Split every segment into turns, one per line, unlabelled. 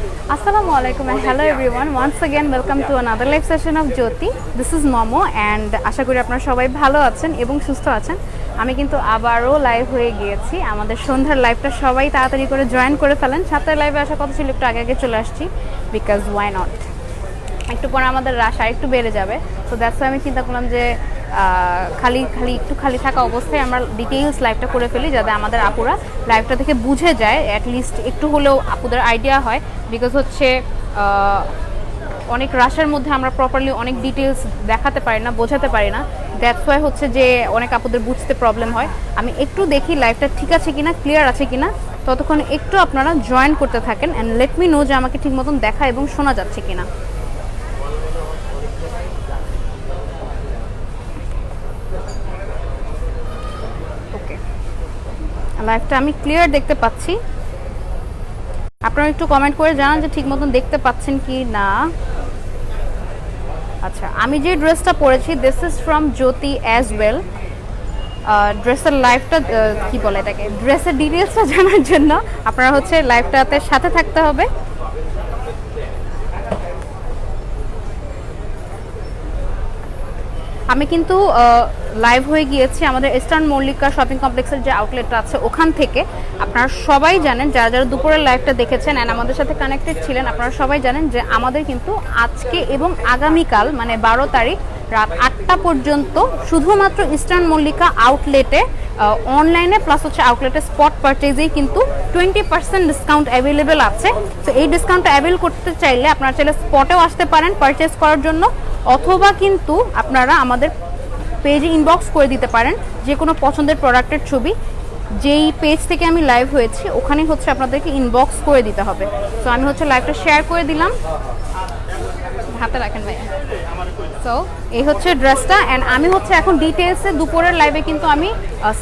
Assalamu alaikum and hello everyone. Once again welcome to another live session of Jyoti. This is Momo and আশা করি আপনারা সবাই ভালো আছেন এবং সুস্থ আছেন। আমি কিন্তু আবারও লাইভ হয়ে গিয়েছি। আমাদের সন্ধ্যার লাইভটা সবাই তাড়াতাড়ি করে জয়েন করে ফেলেন। 7টার লাইভে আসা কথা ছিল, একটু আগে আগে চলে আসছি বিকজ ওয়াই নট। একটু পরে আমাদের রাশ আর একটু বেড়ে যাবে, তো দ্যাটস ওয়াই আমি চিন্তা করলাম যে খালি থাকা অবস্থায় আমরা ডিটেইলস লাইভটা করে ফেলি, যাতে আমাদের আপুরা লাইভটা থেকে বুঝে যায়, অ্যাটলিস্ট একটু হলেও আপুদের আইডিয়া হয়। বিকজ হচ্ছে অনেক রাশের মধ্যে আমরা প্রপারলি অনেক ডিটেইলস দেখাতে পারি না, বোঝাতে পারি না। দ্যাটস ওয়াই হচ্ছে যে অনেক আপুদের বুঝতে প্রবলেম হয়। আমি একটু দেখি লাইভটা ঠিক আছে কিনা, ক্লিয়ার আছে কিনা, ততক্ষণ একটু আপনারা জয়েন করতে থাকেন অ্যান্ড লেট মি নো যে আমাকে ঠিক মতন দেখা এবং শোনা যাচ্ছে কিনা। ওকে, লাইভটা আমি ক্লিয়ার দেখতে পাচ্ছি। আপনারা একটু কমেন্ট করে জানান যে ঠিক মতন দেখতে পাচ্ছেন কি না। আচ্ছা, আমি যে ড্রেসটা পরেছি this is from Jyoti as well. ড্রেসের লাইভটা কি বলে এটাকে, ড্রেসের ডিটেলসটা জানার জন্য আপনারা হচ্ছে লাইভটাতে সাথে থাকতে হবে। আমি কিন্তু লাইভ হয়ে গিয়েছি আমাদের ইস্টার্ন মল্লিকা শপিং কমপ্লেক্সের যে আউটলেটটা আছে ওখান থেকে। আপনারা সবাই জানেন, যারা যারা দুপুরের লাইভটা দেখেছেন অ্যান্ড আমাদের সাথে কানেক্টেড ছিলেন, আপনারা সবাই জানেন যে আমাদের কিন্তু আজকে এবং আগামীকাল মানে 12 তারিখ রাত 8টা পর্যন্ত শুধুমাত্র ইস্টার্ন মল্লিকা আউটলেটে অনলাইনে প্লাস হচ্ছে আউটলেটে স্পট পারচেজেই কিন্তু 20% ডিসকাউন্ট অ্যাভেলেবেল আছে। তো এই ডিসকাউন্টটা অ্যাভেল করতে চাইলে আপনারা চাইলে স্পটেও আসতে পারেন পারচেজ করার জন্য, অথবা কিন্তু আপনারা আমাদের পেজে ইনবক্স করে দিতে পারেন যে কোনো পছন্দের প্রোডাক্টের ছবি। যেই পেজ থেকে আমি লাইভ হয়েছি ওখানেই হচ্ছে আপনাদেরকে ইনবক্স করে দিতে হবে। তো আমি হচ্ছে লাইভটা শেয়ার করে দিলাম, হাতে রাখেন ভাই। সো এই হচ্ছে ড্রেসটা অ্যান্ড আমি হচ্ছে এখন ডিটেলসে দুপুরের লাইভে কিন্তু আমি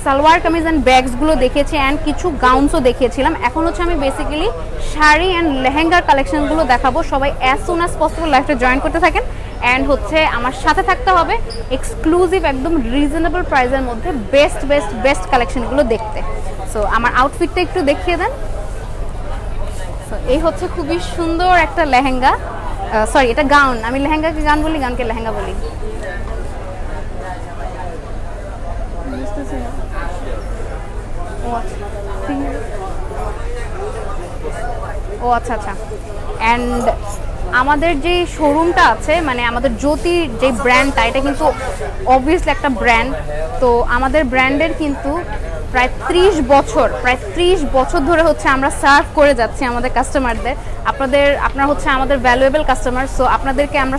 সালোয়ার কামিজ অ্যান্ড ব্যাগসগুলো দেখিয়েছি অ্যান্ড কিছু গাউনসও দেখিয়েছিলাম। এখন হচ্ছে আমি বেসিক্যালি শাড়ি অ্যান্ড লেহেঙ্গার কালেকশনগুলো দেখাবো। সবাই অ্যাজ সুন অ্যাজ পসিবল লাইভটা জয়েন করতে থাকেন অ্যান্ড হচ্ছে আমার সাথে থাকতে হবে এক্সক্লুসিভ একদম রিজনেবল প্রাইসের মধ্যে বেস্ট কালেকশনগুলো দেখতে। সো আমার আউটফিটটা একটু দেখিয়ে দেন। সো এই হচ্ছে খুবই সুন্দর একটা লেহেঙ্গা, সরি এটা গাউন, আমি লেহেঙ্গাকে গাউন বলি, গাউনকে লেহেঙ্গা বলি। ও আচ্ছা আচ্ছা। অ্যান্ড আমাদের যে শোরুমটা আছে মানে আমাদের জ্যোতির যে ব্র্যান্ডটা, এটা কিন্তু অবভিয়াসলি একটা ব্র্যান্ড। তো আমাদের ব্র্যান্ডের কিন্তু প্রায় 30 বছর ধরে হচ্ছে আমরা সার্ভ করে যাচ্ছি আমাদের কাস্টমারদের। আপনারা হচ্ছে আমাদের ভ্যালুয়েবল কাস্টমার। সো আপনাদেরকে আমরা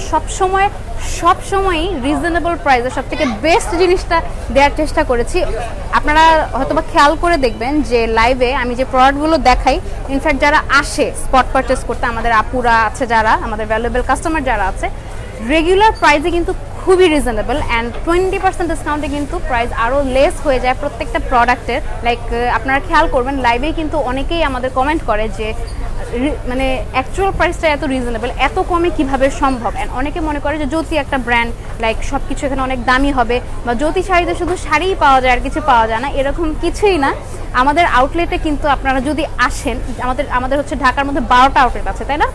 সবসময়ই রিজনেবল প্রাইসে সব থেকে বেস্ট জিনিসটা দেওয়ার চেষ্টা করেছি। আপনারা হয়তোবা খেয়াল করে দেখবেন যে লাইভে আমি যে প্রোডাক্টগুলো দেখাই, ইনফ্যাক্ট যারা আসে স্পট পারচেস করতে, আমাদের আপুরা আছে যারা, আমাদের ভ্যালুয়েবল কাস্টমার যারা আছে, রেগুলার প্রাইসে কিন্তু খুবই রিজনেবল অ্যান্ড 20% ডিসকাউন্টে কিন্তু প্রাইস আরও লেস হয়ে যায় প্রত্যেকটা প্রোডাক্টের। লাইক আপনারা খেয়াল করবেন লাইভে কিন্তু অনেকেই আমাদের কমেন্ট করে যে মানে অ্যাকচুয়াল প্রাইসটা এত রিজনেবল, এত কমে কিভাবে সম্ভব। অ্যান্ড অনেকে মনে করে যে জ্যোতি একটা ব্র্যান্ড, লাইক সব কিছু এখানে অনেক দামি হবে, বা জ্যোতি শাড়িতে শুধু শাড়িই পাওয়া যায় আর কিছু পাওয়া যায় না, এরকম কিছুই না। আমাদের আউটলেটে কিন্তু আপনারা যদি আসেন, আমাদের হচ্ছে ঢাকার মধ্যে 12টা আউটলেট আছে, তাই না?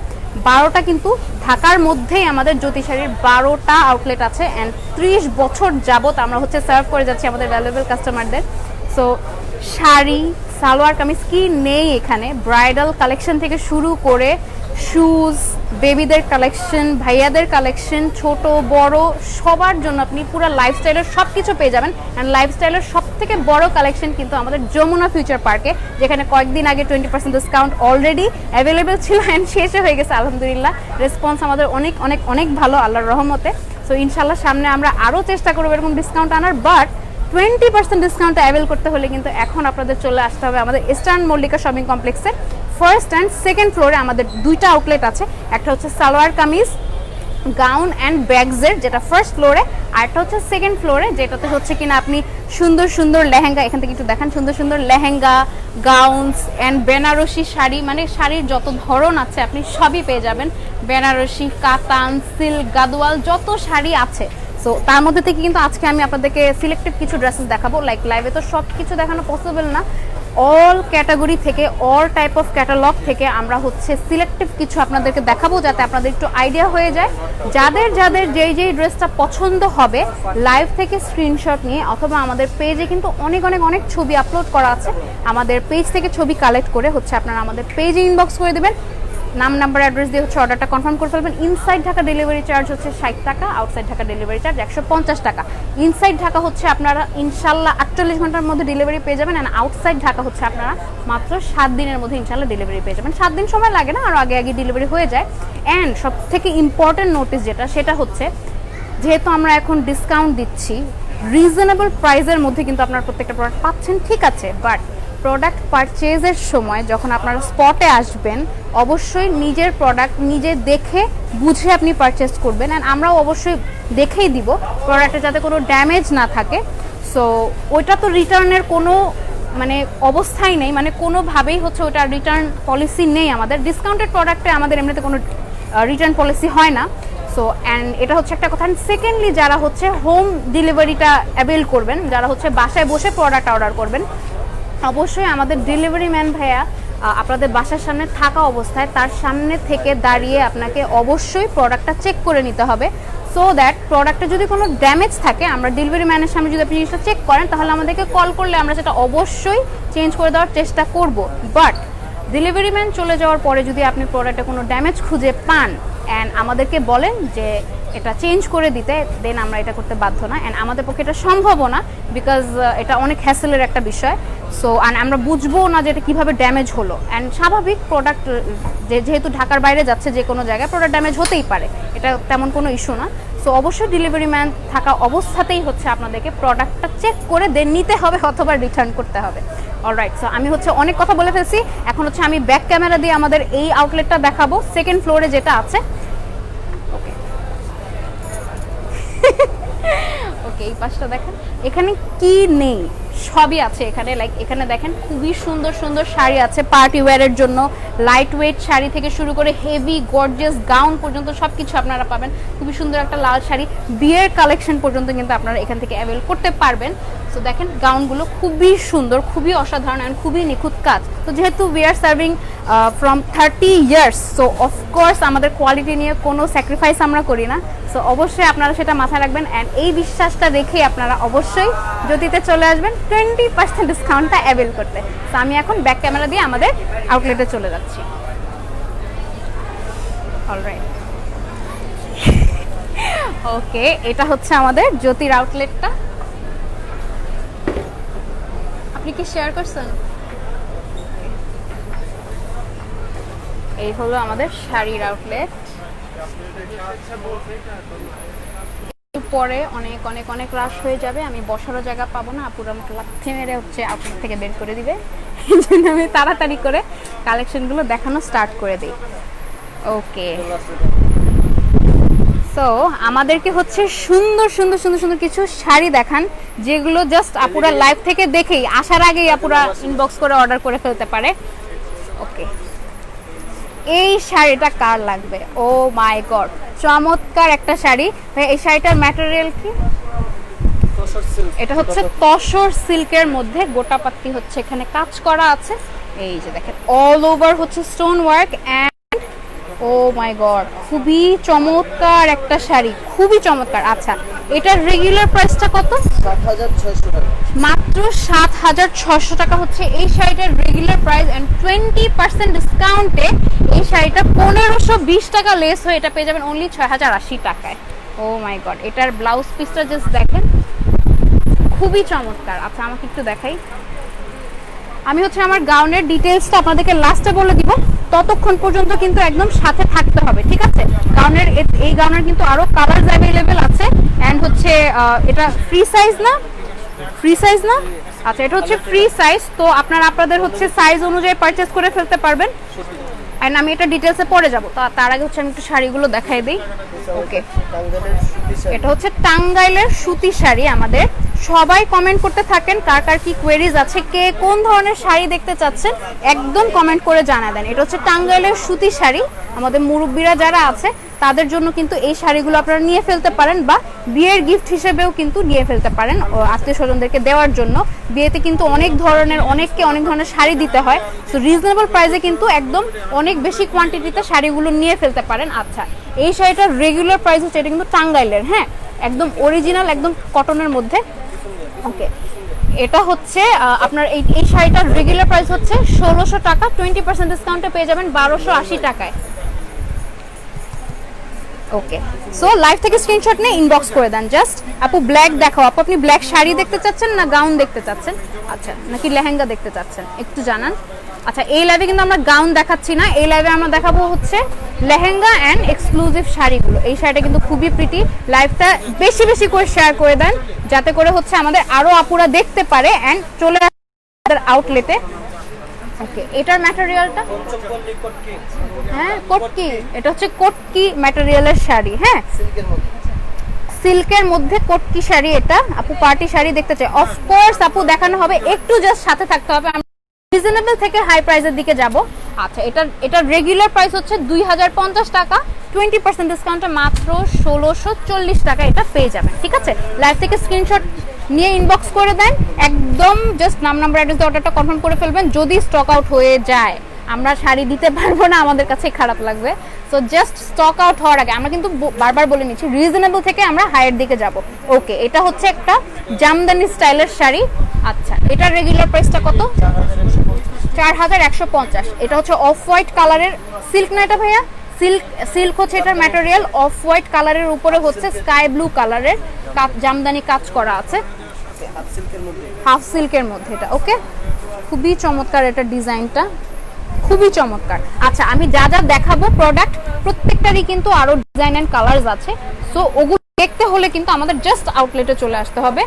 12টা কিন্তু ঢাকার মধ্যেই আমাদের জ্যোতি শাড়ির 12টা আউটলেট আছে অ্যান্ড 30 বছর যাবত আমরা হচ্ছে সার্ভ করে যাচ্ছি আমাদের ভ্যালুয়েবল কাস্টমারদের। সো শাড়ি, সালোয়ার কামিজ কি নেই এখানে, ব্রাইডাল কালেকশন থেকে শুরু করে শুজ, বেবিদের কালেকশন, ভাইয়াদের কালেকশন, ছোট বড় সবার জন্য আপনি পুরো লাইফস্টাইলের সব কিছু পেয়ে যাবেন। অ্যান্ড লাইফস্টাইলের সব থেকে বড় কালেকশন কিন্তু আমাদের যমুনা ফিউচার পার্কে, যেখানে কয়েকদিন আগে 20% ডিসকাউন্ট অলরেডি অ্যাভেলেবেল ছিল অ্যান্ড শেষে হয়ে গেছে। আলহামদুলিল্লাহ রেসপন্স আমাদের অনেক ভালো আল্লাহর রহমতে। সো ইনশাল্লাহ সামনে আমরা আরও চেষ্টা করবো এরকম ডিসকাউন্ট আনার, বাট 20% ডিসকাউন্ট অ্যাভেল করতে হলে কিন্তু এখন আপনাদের চলে আসতে হবে আমাদের ইস্টার্ন মল্লিকা শপিং কমপ্লেক্সের ফার্স্ট অ্যান্ড সেকেন্ড ফ্লোরে। আমাদের 2টা আউটলেট আছে, একটা হচ্ছে সালোয়ার কামিজ, গাউন অ্যান্ড ব্যাগসের, যেটা ফার্স্ট ফ্লোরে, আর একটা হচ্ছে সেকেন্ড ফ্লোরে, যেটাতে হচ্ছে কিনা আপনি সুন্দর লেহেঙ্গা, এখান থেকে একটু দেখান, সুন্দর লেহেঙ্গা, গাউনস অ্যান্ড বেনারসি শাড়ি, মানে শাড়ির যত ধরন আছে আপনি সবই পেয়ে যাবেন। বেনারসি, কাতান, সিল্ক, গাদোয়াল যত শাড়ি আছে। সো তার মধ্যে থেকে কিন্তু আজকে আমি আপনাদেরকে সিলেক্টেড কিছু ড্রেসেস দেখাবো। লাইক লাইভে তো সব কিছু দেখানো পসিবল না, অল ক্যাটাগরি থেকে, অল টাইপ অফ ক্যাটালগ থেকে আমরা হচ্ছে সিলেক্টিভ কিছু আপনাদেরকে দেখাবো, যাতে আপনাদের একটু আইডিয়া হয়ে যায়। যাদের যাদের যেই ড্রেসটা পছন্দ হবে লাইভ থেকে স্ক্রিনশট নিয়ে, অথবা আমাদের পেজে কিন্তু অনেক অনেক অনেক ছবি আপলোড করা আছে, আমাদের পেজ থেকে ছবি কালেক্ট করে হচ্ছে আপনারা আমাদের পেজে ইনবক্স করে দেবেন, নাম নাম্বার অ্যাড্রেস দিয়ে হচ্ছে অর্ডারটা কনফার্ম করে ফেলবেন। ইনসাইড ঢাকা ডেলিভারি চার্জ হচ্ছে 60 টাকা, আউটসাইড ঢাকা ডেলিভারি চার্জ 150 টাকা। ইনসাইড ঢাকা হচ্ছে আপনারা ইনশাল্লাহ 48 ঘন্টার মধ্যে ডেলিভারি পেয়ে যাবেন, অ্যান্ড আউটসাইড ঢাকা হচ্ছে আপনারা মাত্র 7 দিনের মধ্যে ইনশাল্লাহ ডেলিভারি পেয়ে যাবেন। 7 দিন সময় লাগে না, আর আগে আগে ডেলিভারি হয়ে যায়। অ্যান্ড সব থেকে ইম্পর্টেন্ট নোটিস যেটা, সেটা হচ্ছে যেহেতু আমরা এখন ডিসকাউন্ট দিচ্ছি, রিজনেবল প্রাইসের মধ্যে কিন্তু আপনারা প্রত্যেকটা প্রোডাক্ট পাচ্ছেন, ঠিক আছে, বাট প্রোডাক্ট পারচেজের সময় যখন আপনারা স্পটে আসবেন অবশ্যই নিজের প্রোডাক্ট নিজে দেখে বুঝে আপনি পারচেজ করবেন, অ্যান্ড আমরাও অবশ্যই দেখেই দিব প্রোডাক্টে যাতে কোনো ড্যামেজ না থাকে। সো ওইটা তো রিটার্নের কোনো মানে অবস্থাই নেই, মানে কোনোভাবেই হচ্ছে ওটা রিটার্ন পলিসি নেই আমাদের। ডিসকাউন্টেড প্রোডাক্টে আমাদের এমনিতে কোনো রিটার্ন পলিসি হয় না। সো অ্যান্ড এটা হচ্ছে একটা কথা। সেকেন্ডলি যারা হচ্ছে হোম ডেলিভারিটা অ্যাভেল করবেন, যারা হচ্ছে বাসায় বসে প্রোডাক্ট অর্ডার করবেন, অবশ্যই আমাদের ডেলিভারি ম্যান ভাইয়া আপনাদের বাসার সামনে থাকা অবস্থায় তার সামনে থেকে দাঁড়িয়ে আপনাকে অবশ্যই প্রোডাক্টটা চেক করে নিতে হবে, সো দ্যাট প্রোডাক্টে যদি কোনো ড্যামেজ থাকে আমরা ডেলিভারি ম্যানের সামনে যদি আপনি জিনিসটা চেক করেন তাহলে আমাদেরকে কল করলে আমরা সেটা অবশ্যই চেঞ্জ করে দেওয়ার চেষ্টা করব। বাট ডেলিভারি ম্যান চলে যাওয়ার পরে যদি আপনি প্রোডাক্টে কোনো ড্যামেজ খুঁজে পান অ্যান্ড আমাদেরকে বলেন যে এটা চেঞ্জ করে দিতে, দেন আমরা এটা করতে বাধ্য না, অ্যান্ড আমাদের পক্ষে এটা সম্ভবও না, বিকজ এটা অনেক হ্যাসেলের একটা বিষয়। সো অ্যান্ড আমরা বুঝবো না যে এটা কীভাবে ড্যামেজ হলো, অ্যান্ড স্বাভাবিক প্রোডাক্ট যেহেতু ঢাকার বাইরে যাচ্ছে, যে কোনো জায়গায় প্রোডাক্ট ড্যামেজ হতেই পারে, এটা তেমন কোনো ইস্যু না। সো অবশ্যই ডেলিভারি ম্যান থাকা অবস্থাতেই হচ্ছে আপনাদেরকে প্রোডাক্টটা চেক করে দেন নিতে হবে অথবা রিটার্ন করতে হবে। অলরাইট, সো আমি হচ্ছে অনেক কথা বলে ফেলছি, এখন হচ্ছে আমি ব্যাক ক্যামেরা দিয়ে আমাদের এই আউটলেটটা দেখাবো, সেকেন্ড ফ্লোরে যেটা আছে। ওকে, এই পাশটা দেখেন, এখানে কি নেই সবই আছে এখানে। লাইক এখানে দেখেন খুবই সুন্দর সুন্দর শাড়ি আছে পার্টি ওয়্যারের জন্য, লাইট ওয়েট শাড়ি থেকে শুরু করে হেভি গর্জিয়াস গাউন পর্যন্ত সব কিছু আপনারা পাবেন। খুবই সুন্দর একটা লাল শাড়ি, বিয়ের কালেকশন পর্যন্ত কিন্তু আপনারা এখান থেকে অ্যাভেল করতে পারবেন। তো দেখেন গাউনগুলো খুবই সুন্দর, খুবই অসাধারণ অ্যান্ড খুবই নিখুঁত কাজ। তো যেহেতু we are serving from 30 years, so of course আমাদের কোয়ালিটি নিয়ে কোনো স্যাক্রিফাইস আমরা করি না। সো অবশ্যই আপনারা সেটা মাথায় রাখবেন, অ্যান্ড এই বিশ্বাসটা রেখে আপনারা অবশ্যই জ্যোতিতে চলে আসবেন 20% ডিসকাউন্টটা অ্যাভেল করতে। তো আমি এখন ব্যাক ক্যামেরা দিয়ে আমাদের আউটলেটে চলে যাচ্ছি। অলরাইট, ওকে, এটা হচ্ছে আমাদের জ্যোতির আউটলেটটা। আপনি কি শেয়ার করছেন? এই হলো আমাদের শাড়ির আউটলেট। পরে অনেক অনেক অনেক রাশ হয়ে যাবে, আমি বসারও জায়গা পাবো না, আপুরা আমাকে লাথি মেরে হচ্ছে আউটলেট থেকে বের করে দিবে, এই জন্য আমি তাড়াতাড়ি করে কালেকশনগুলো দেখানো স্টার্ট করে দিই। ওকে, সো আমাদেরকে হচ্ছে সুন্দর সুন্দর সুন্দর সুন্দর কিছু শাড়ি দেখান, যেগুলো জাস্ট আপুরা লাইভ থেকে দেখেই আসার আগেই আপুরা ইনবক্স করে অর্ডার করে ফেলতে পারে। ওকে, এই শাড়িটা কার লাগবে? ও মাই গড, চমৎকার একটা শাড়ি। এই শাড়িটার ম্যাটেরিয়াল কি? এটা হচ্ছে তসর সিল্কের মধ্যে গোটা পাত্তি হচ্ছে এখানে কাজ করা আছে। এই যে দেখেন অল ওভার হচ্ছে stone work, and oh my god খুবই চমৎকার একটা শাড়ি, খুবই চমৎকার। আচ্ছা, এটার রেগুলার প্রাইসটা কত?
7600 টাকা,
মাত্র 7600 টাকা হচ্ছে এই শাড়িটার রেগুলার প্রাইস, এন্ড 20% ডিসকাউন্টে এই শাড়িটা 1520 টাকা লেস হয়ে এটা পেয়ে যাবেন অনলি 6080 টাকায়। ও মাই গড, এটার ব্লাউজ পিসটা জাস্ট দেখেন, খুবই চমৎকার। আচ্ছা, আমাকে একটু দেখাই। আমি হচ্ছে আমার গাউনের ডিটেইলসটা আপনাদেরকে লাস্টে বলে দিব, ততক্ষণ পর্যন্ত কিন্তু একদম সাথে থাকতে হবে, ঠিক আছে? গাউনের এই গাউনের কিন্তু আরো কালারস অ্যাভেলেবেল আছে, এন্ড হচ্ছে এটা ফ্রি সাইজ না? ফ্রি সাইজ না? আচ্ছা, এটা হচ্ছে ফ্রি সাইজ, তো আপনারা আপনাদের হচ্ছে সাইজ অনুযায়ী পারচেজ করে ফেলতে পারবেন। এন্ড আমি এটা ডিটেইলসে পরে যাব, তো তার আগে হচ্ছে আমি একটু শাড়িগুলো দেখাই দিই। ওকে, এটা হচ্ছে টাঙ্গাইলের সুতি শাড়ি। আমাদের সবাই কমেন্ট করতে থাকেন কার কার কি কোয়েরিজ আছে, কে কোন ধরনের শাড়ি দেখতে চাচ্ছেন একদম কমেন্ট করে জানা দেন। এটা হচ্ছে টাঙ্গাইলের সুতি শাড়ি। আমাদের মুরব্বীরা যারা আছে তাদের জন্য কিন্তু এই শাড়িগুলো আপনারা নিয়ে ফেলতে পারেন, বা বিয়ের গিফট হিসেবেও কিন্তু নিয়ে ফেলতে পারেন আত্মীয় স্বজনদেরকে দেওয়ার জন্য। বিয়েতে কিন্তু অনেককে অনেক ধরনের শাড়ি দিতে হয়, সো রিজনেবল প্রাইসে কিন্তু একদম অনেক বেশি কোয়ান্টিটিতে শাড়িগুলো নিয়ে ফেলতে পারেন। আচ্ছা, এই শাড়িটার রেগুলার প্রাইস হচ্ছে, এটা কিন্তু টাঙ্গাইলের, হ্যাঁ, একদম অরিজিনাল, একদম কটনের মধ্যে। ওকে, এটা হচ্ছে আপনার এই শাড়িটার রেগুলার প্রাইস হচ্ছে 1600 টাকা, 20% ডিসকাউন্টে পেয়ে যাবেন 1280 টাকায়। ওকে, সো লাইভ থেকে স্ক্রিনশট নিয়ে ইনবক্স করে দেন জাস্ট। আপু ব্ল্যাক দেখাও, আপনি ব্ল্যাক শাড়ি দেখতে চাচ্ছেন না গাউন দেখতে চাচ্ছেন, আচ্ছা, নাকি লেহেঙ্গা দেখতে চাচ্ছেন একটু জানান। আচ্ছা, এই লাইভে কিন্তু আমরা গাউন দেখাচ্ছি না, এই লাইভে আমরা দেখাবো হচ্ছে লেহেঙ্গা অ্যান্ড এক্সক্লুসিভ শাড়িগুলো। এই শাড়িটা কিন্তু খুবই প্রিটি। লাইভটা বেশি বেশি করে শেয়ার করে দেন, যাতে করে হচ্ছে আমাদের আরো আপুরা দেখতে পারে অ্যান্ড চলে আসে আমাদের আউটলেটে। ওকে, এটার ম্যাটেরিয়ালটা, হ্যাঁ কটকি, এটা হচ্ছে কটকি ম্যাটেরিয়ালের শাড়ি, হ্যাঁ সিল্কের মধ্যে কটকি শাড়ি। এটা আপু পার্টি শাড়ি দেখতে চাই, অফকোর্স আপু দেখানো হবে, একটু জাস্ট সাথে থাকতে হবে, রিজনেবল থেকে হাই প্রাইসের দিকে যাব। আচ্ছা, এটার রেগুলার প্রাইস হচ্ছে 2050 টাকা, 20% ডিসকাউন্টে মাত্র 1640 টাকা এটা পেয়ে যাবেন। ঠিক আছে, লাইভ থেকে স্ক্রিনশট নিয়ে ইনবক্স করে দেন, একদম জাস্ট নাম্বার অ্যাড্রেস দিয়ে অর্ডারটা কনফার্ম করে ফেলবেন। যদি স্টক আউট হয়ে যায় আমরা শাড়ি দিতে পারবো না, আমাদের কাছে খারাপ লাগবে। সো জাস্ট স্টক আউট হওয়ার আগে, আমরা কিন্তু বারবার বলে নিচ্ছি রিজনেবল থেকে আমরা হাইয়ের দিকে যাব। ওকে, এটা হচ্ছে একটা জামদানি স্টাইলের শাড়ি। আচ্ছা, এটার রেগুলার প্রাইসটা কত? 4150। এটা হচ্ছে অফ হোয়াইট কালারের সিল্ক না এটা ভাইয়া? সিল্ক হচ্ছে এটার ম্যাটেরিয়াল, অফ হোয়াইট কালারের উপরে হচ্ছে স্কাই ব্লু কালারের জামদানি কাজ করা আছে, হাফ সিল্কের মধ্যে এটা। ওকে, খুবই চমৎকার এটা ডিজাইনটা, খুবই চমৎকার। আচ্ছা, আমি যা যা দেখাবো প্রোডাক্ট প্রত্যেকটারই কিন্তু আরো ডিজাইন এন্ড কালারস আছে, সো ওগুলো দেখতে হলে কিন্তু আমাদের জাস্ট আউটলেটে চলে আসতে হবে।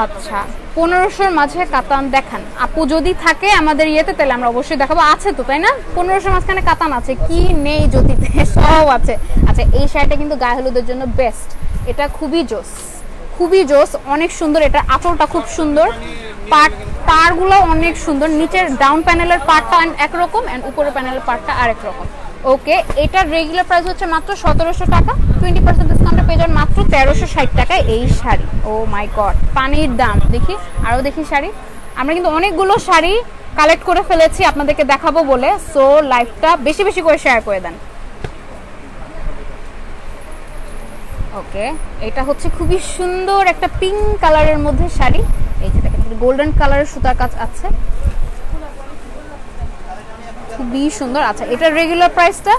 আচ্ছা, 1500-র মাঝে কাতান দেখান আপু, যদি থাকে আমাদের ইয়েতে তাহলে আমরা অবশ্যই দেখাবো। আছে তো, তাই না? 1500-র মাঝখানে কাতান আছে কি নেই জ্যোতিতে? সব আছে। আচ্ছা, এই শাড়িটা কিন্তু গায়ে হলুদের জন্য বেস্ট, এটা খুবই জোস, খুবই জোস, অনেক সুন্দর। এটা আঁচলটা খুব সুন্দর, পাড়গুলো অনেক সুন্দর, নিচের ডাউন প্যানেলের পার্টটা একরকম এন্ড উপরের প্যানেলের পার্টটা আরেক রকম। ওকে, এটার রেগুলার প্রাইস হচ্ছে মাত্র 1700 টাকা, 20% ডিসকাউন্টে পেয়ে যাবেন মাত্র 1360 টাকায় এই শাড়ি। ও মাই গড, পানির দাম। দেখি আরো দেখি শাড়ি, আমরা কিন্তু অনেকগুলো শাড়ি কালেক্ট করে ফেলেছি আপনাদেরকে দেখাবো বলে, সো লাইভটা বেশি বেশি করে শেয়ার করে দেন। ওকে, এটা হচ্ছে খুবই সুন্দর একটা পিঙ্ক কালারের মধ্যে শাড়ি, এই যে দেখেন গোল্ডেন কালারের সুতার কাজ আছে, খুবই সুন্দর। আচ্ছা, এটার রেগুলার প্রাইসটা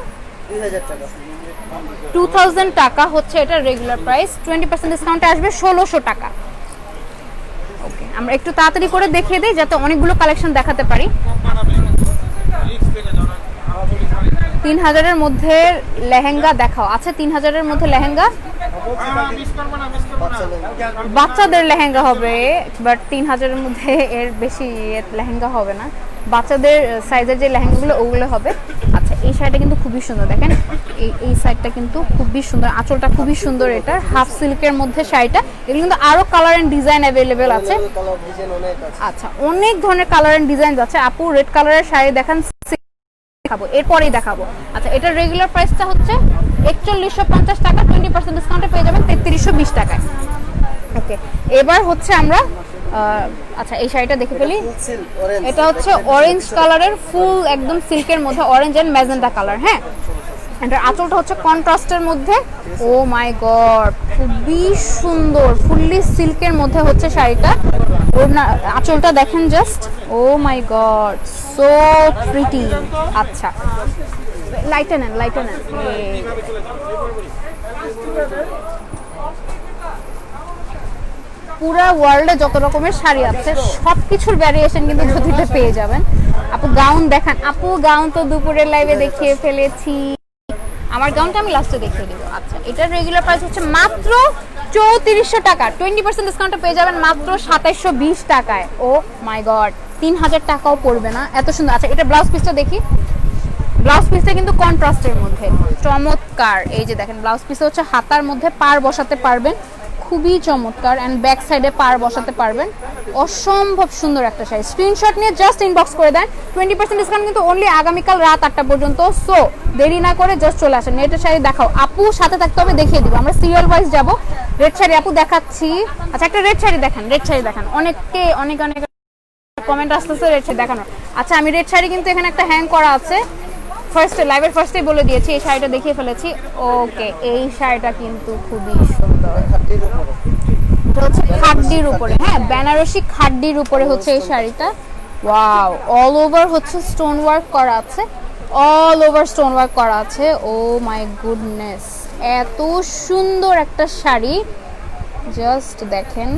2000 টাকা হচ্ছে এটার রেগুলার প্রাইস, 20% ডিসকাউন্টে আসবে 1600 টাকা। ওকে, আমরা একটু তাড়াতাড়ি করে দেখিয়ে দিই যাতে অনেকগুলো কালেকশন দেখাতে পারি। 3000-এর মধ্যে লেহেঙ্গা দেখাও। আচ্ছা, 3000-এর মধ্যে লেহেঙ্গা, বাচ্চাদের লেহেঙ্গা হবে, বাট 3000-এর মধ্যে এর বেশি লেহেঙ্গা হবে না, বাচ্চাদের সাইজের যে লেহেঙ্গাগুলো ওগুলো হবে। আচ্ছা, এই শাড়িটা কিন্তু খুবই সুন্দর, দেখেন এই সাইডটা কিন্তু খুবই সুন্দর, আঁচলটা খুবই সুন্দর, এটা হাফ সিল্কের মধ্যে শাড়িটা। এগুলো কিন্তু আরো কালার এন্ড ডিজাইন অ্যাভেলেবেল আছে। আচ্ছা, অনেক ধরনের কালার এন্ড ডিজাইন আছে। আপু রেড কালারের শাড়ি দেখান, দেখাবো এরপরেই দেখাবো। আচ্ছা, এটার রেগুলার প্রাইসটা হচ্ছে 4150 টাকা, 20% ডিসকাউন্টে পেয়ে যাবেন 3320 টাকায়। ওকে, এবার হচ্ছে আমরা আচ্ছা এই শাড়িটা দেখে ফেলি। এটা হচ্ছে অরেঞ্জ কালারের ফুল একদম সিল্কের মধ্যে, অরেঞ্জ এন্ড ম্যাজেন্টা কালার। হ্যাঁ, এটার আঁচলটা হচ্ছে কন্ট্রাস্টের মধ্যে। ও মাই গড, খুবই সুন্দর, ফুললি সিল্কের মধ্যে হচ্ছে শাড়িটা। ওর আঁচলটা দেখেন just, O my god, so pretty. আচ্ছা, লাইটে নেন, লাইটে নেন। পুরা ওয়ার্ল্ডে যত রকমের শাড়ি আছে সবকিছুর ভ্যারিয়েশন কিন্তু জ্যোতিতে পেয়ে যাবেন। আপু গাউন দেখান। আপু গাউন তো দুপুরের লাইভে দেখিয়ে ফেলেছি, আমার গাউনটা আমি লাস্টে দেখিয়ে দেবো। আচ্ছা, এটার রেগুলার প্রাইস হচ্ছে মাত্র 3400 টাকা, 20% ডিসকাউন্টে পেয়ে যাবেন মাত্র 2720 টাকায়। ও মাই গড, 3000 টাকাও পড়বে না, এত সুন্দর। আচ্ছা, এটা ব্লাউজ পিসটা দেখি। ব্লাউজ পিসটা কিন্তু কন্ট্রাস্টের মধ্যে চমৎকার। এই যে দেখেন ব্লাউজ পিসটা হচ্ছে হাতার মধ্যে পার বসাতে পারবেন, খুবই চমৎকার অ্যান্ড ব্যাক সাইডে পার বসাতে পারবেন। অসম্ভব সুন্দর একটা শাড়ি। স্ক্রিনশট নিয়ে জাস্ট ইনবক্স করে দেন। 20% ডিসকাউন্ট কিন্তু অনলি আগামীকাল রাত 8টা পর্যন্ত। সো দেরি না করে জাস্ট চলে আসেন। নেটের শাড়ি দেখাও আপু, সাথে থাকতে হবে, দেখিয়ে দিব। আমরা সিরিয়াল ওয়াইজ যাব। রেড শাড়ি আপু দেখাচ্ছি। আচ্ছা একটা রেড শাড়ি দেখান, রেড শাড়ি দেখান। অনেকে অনেক কমেন্ট আসতেছে রেড শাড়ি দেখানোর। আচ্ছা আমি রেড শাড়ি কিন্তু এখানে একটা হ্যাং করা আছে, ফার্স্টে লাইভের ফার্স্টেই বলে দিয়েছি। এই শাড়িটা দেখিয়ে ফেলেছি। ওকে, এই শাড়িটা কিন্তু খুবই সুন্দর। এটা হচ্ছে খাড্ডির উপরে, হ্যাঁ বেনারসি খাড্ডির উপরে হচ্ছে এই শাড়িটা। ওয়াও, অল ওভার হচ্ছে স্টোন ওয়ার্ক করা আছে, অল ওভার স্টোন ওয়ার্ক করা আছে। ও মাই গুডনেস, এত সুন্দর একটা শাড়ি। জাস্ট দেখেন,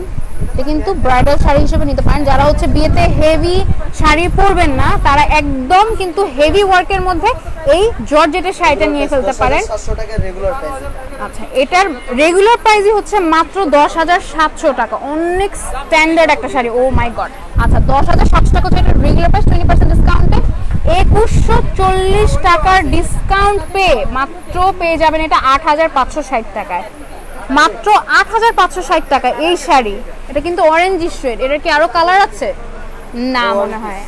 এটা কিন্তু ব্রাইডাল শাড়ি হিসেবে নিতে পারেন। যারা হচ্ছে বিয়েতে হেভি শাড়ি পরবেন না, তারা একদম কিন্তু হেভি ওয়ার্কের মধ্যে এই জর্জেটের শাড়িটা নিয়ে ফেলতে পারেন।
700 টাকা রেগুলার প্রাইস।
আচ্ছা, এটার রেগুলার প্রাইসই হচ্ছে মাত্র 10,700 টাকা। অনেক স্ট্যান্ডার্ড একটা শাড়ি। ও মাই গড। আচ্ছা 10,700 টাকা হচ্ছে এটার রেগুলার প্রাইস। 20% ডিসকাউন্টে 2140 টাকার ডিসকাউন্ট পেয়ে মাত্র পেয়ে যাবেন এটা 8,560 টাকায়। মাত্র 8,560 টাকা এই শাড়ি। এটা কিন্তু অরেঞ্জ শেড। এটা কি আরো কালার আছে? না মনে হয়।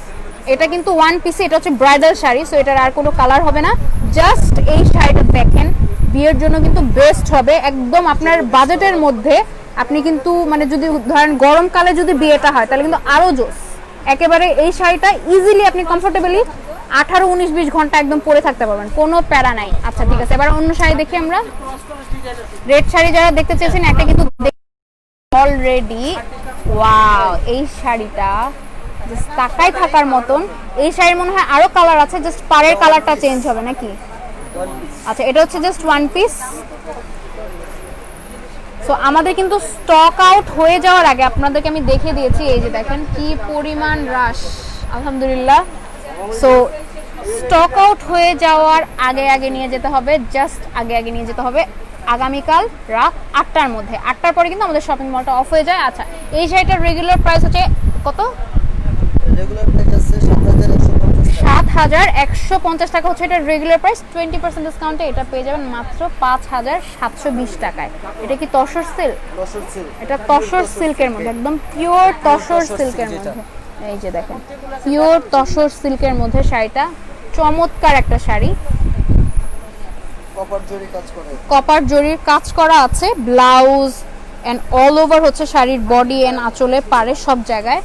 এটা কিন্তু ওয়ান পিসে, এটা হচ্ছে ব্রাইডাল শাড়ি, সো এটার আর কোনো কালার হবে না। জাস্ট এই শাড়িটা দেখেন, বিয়ের জন্য কিন্তু বেস্ট হবে একদম আপনার বাজেটের মধ্যে। আপনি কিন্তু মানে যদি ধরেন গরমকালে যদি বিয়েটা হয় তাহলে কিন্তু আরো জোস। একেবারে এই শাড়িটা ইজিলি আপনি কমফোর্টেবলি 18, 19, 20 ঘন্টা একদম পরে থাকতে পারবেন, কোনো প্যারা নাই। আচ্ছা ঠিক আছে, এবার অন্য শাড়ি দেখি আমরা। রেড শাড়ি যারা দেখতে চেয়েছেন একটা কিন্তু অলরেডি। ওয়াও, এই শাড়িটা জাস্ট তাকাই থাকার মতন। এই শাড়ির মনে হয় আরো কালার আছে, জাস্ট পাড়ের কালারটা চেঞ্জ হবে নাকি? আচ্ছা এটা হচ্ছে জাস্ট ওয়ান পিস। সো আমাদের কিন্তু স্টক আউট হয়ে যাওয়ার আগে আপনাদেরকে আমি দেখিয়ে দিয়েছি। এই যে দেখেন কি পরিমাণ রাশ, আলহামদুলিল্লাহ। সো স্টক আউট হয়ে যাওয়ার আগে আগে নিয়ে যেতে হবে, জাস্ট আগে আগে নিয়ে যেতে হবে। আগামীকাল রাত 8টার মধ্যে, 8টার পরে কিন্তু আমাদের শপিং মলটা অফ হয়ে যায়। আচ্ছা এই শাড়িটার রেগুলার প্রাইস হচ্ছে কত?
রেগুলার প্রাইস আছে
7,150 টাকা হচ্ছে এটার রেগুলার প্রাইস। 20% ডিসকাউন্টে এটা পেয়ে যাবেন মাত্র 5,720 টাকায়। এটা কি তসর সিল্ক?
তসর সিল্ক।
এটা তসর সিল্কের মধ্যে, একদম পিওর তসর সিল্কের মধ্যে। এই যে দেখেন পিওর তসর সিল্কের মধ্যে শাড়িটা, চমৎকার একটা শাড়ি।
কপার জরি কাজ করা,
কপার জরির কাজ করা আছে। ব্লাউজ এন্ড অল ওভার হচ্ছে শাড়ির বডি এন্ড আঁচলে পারে সব জায়গায়।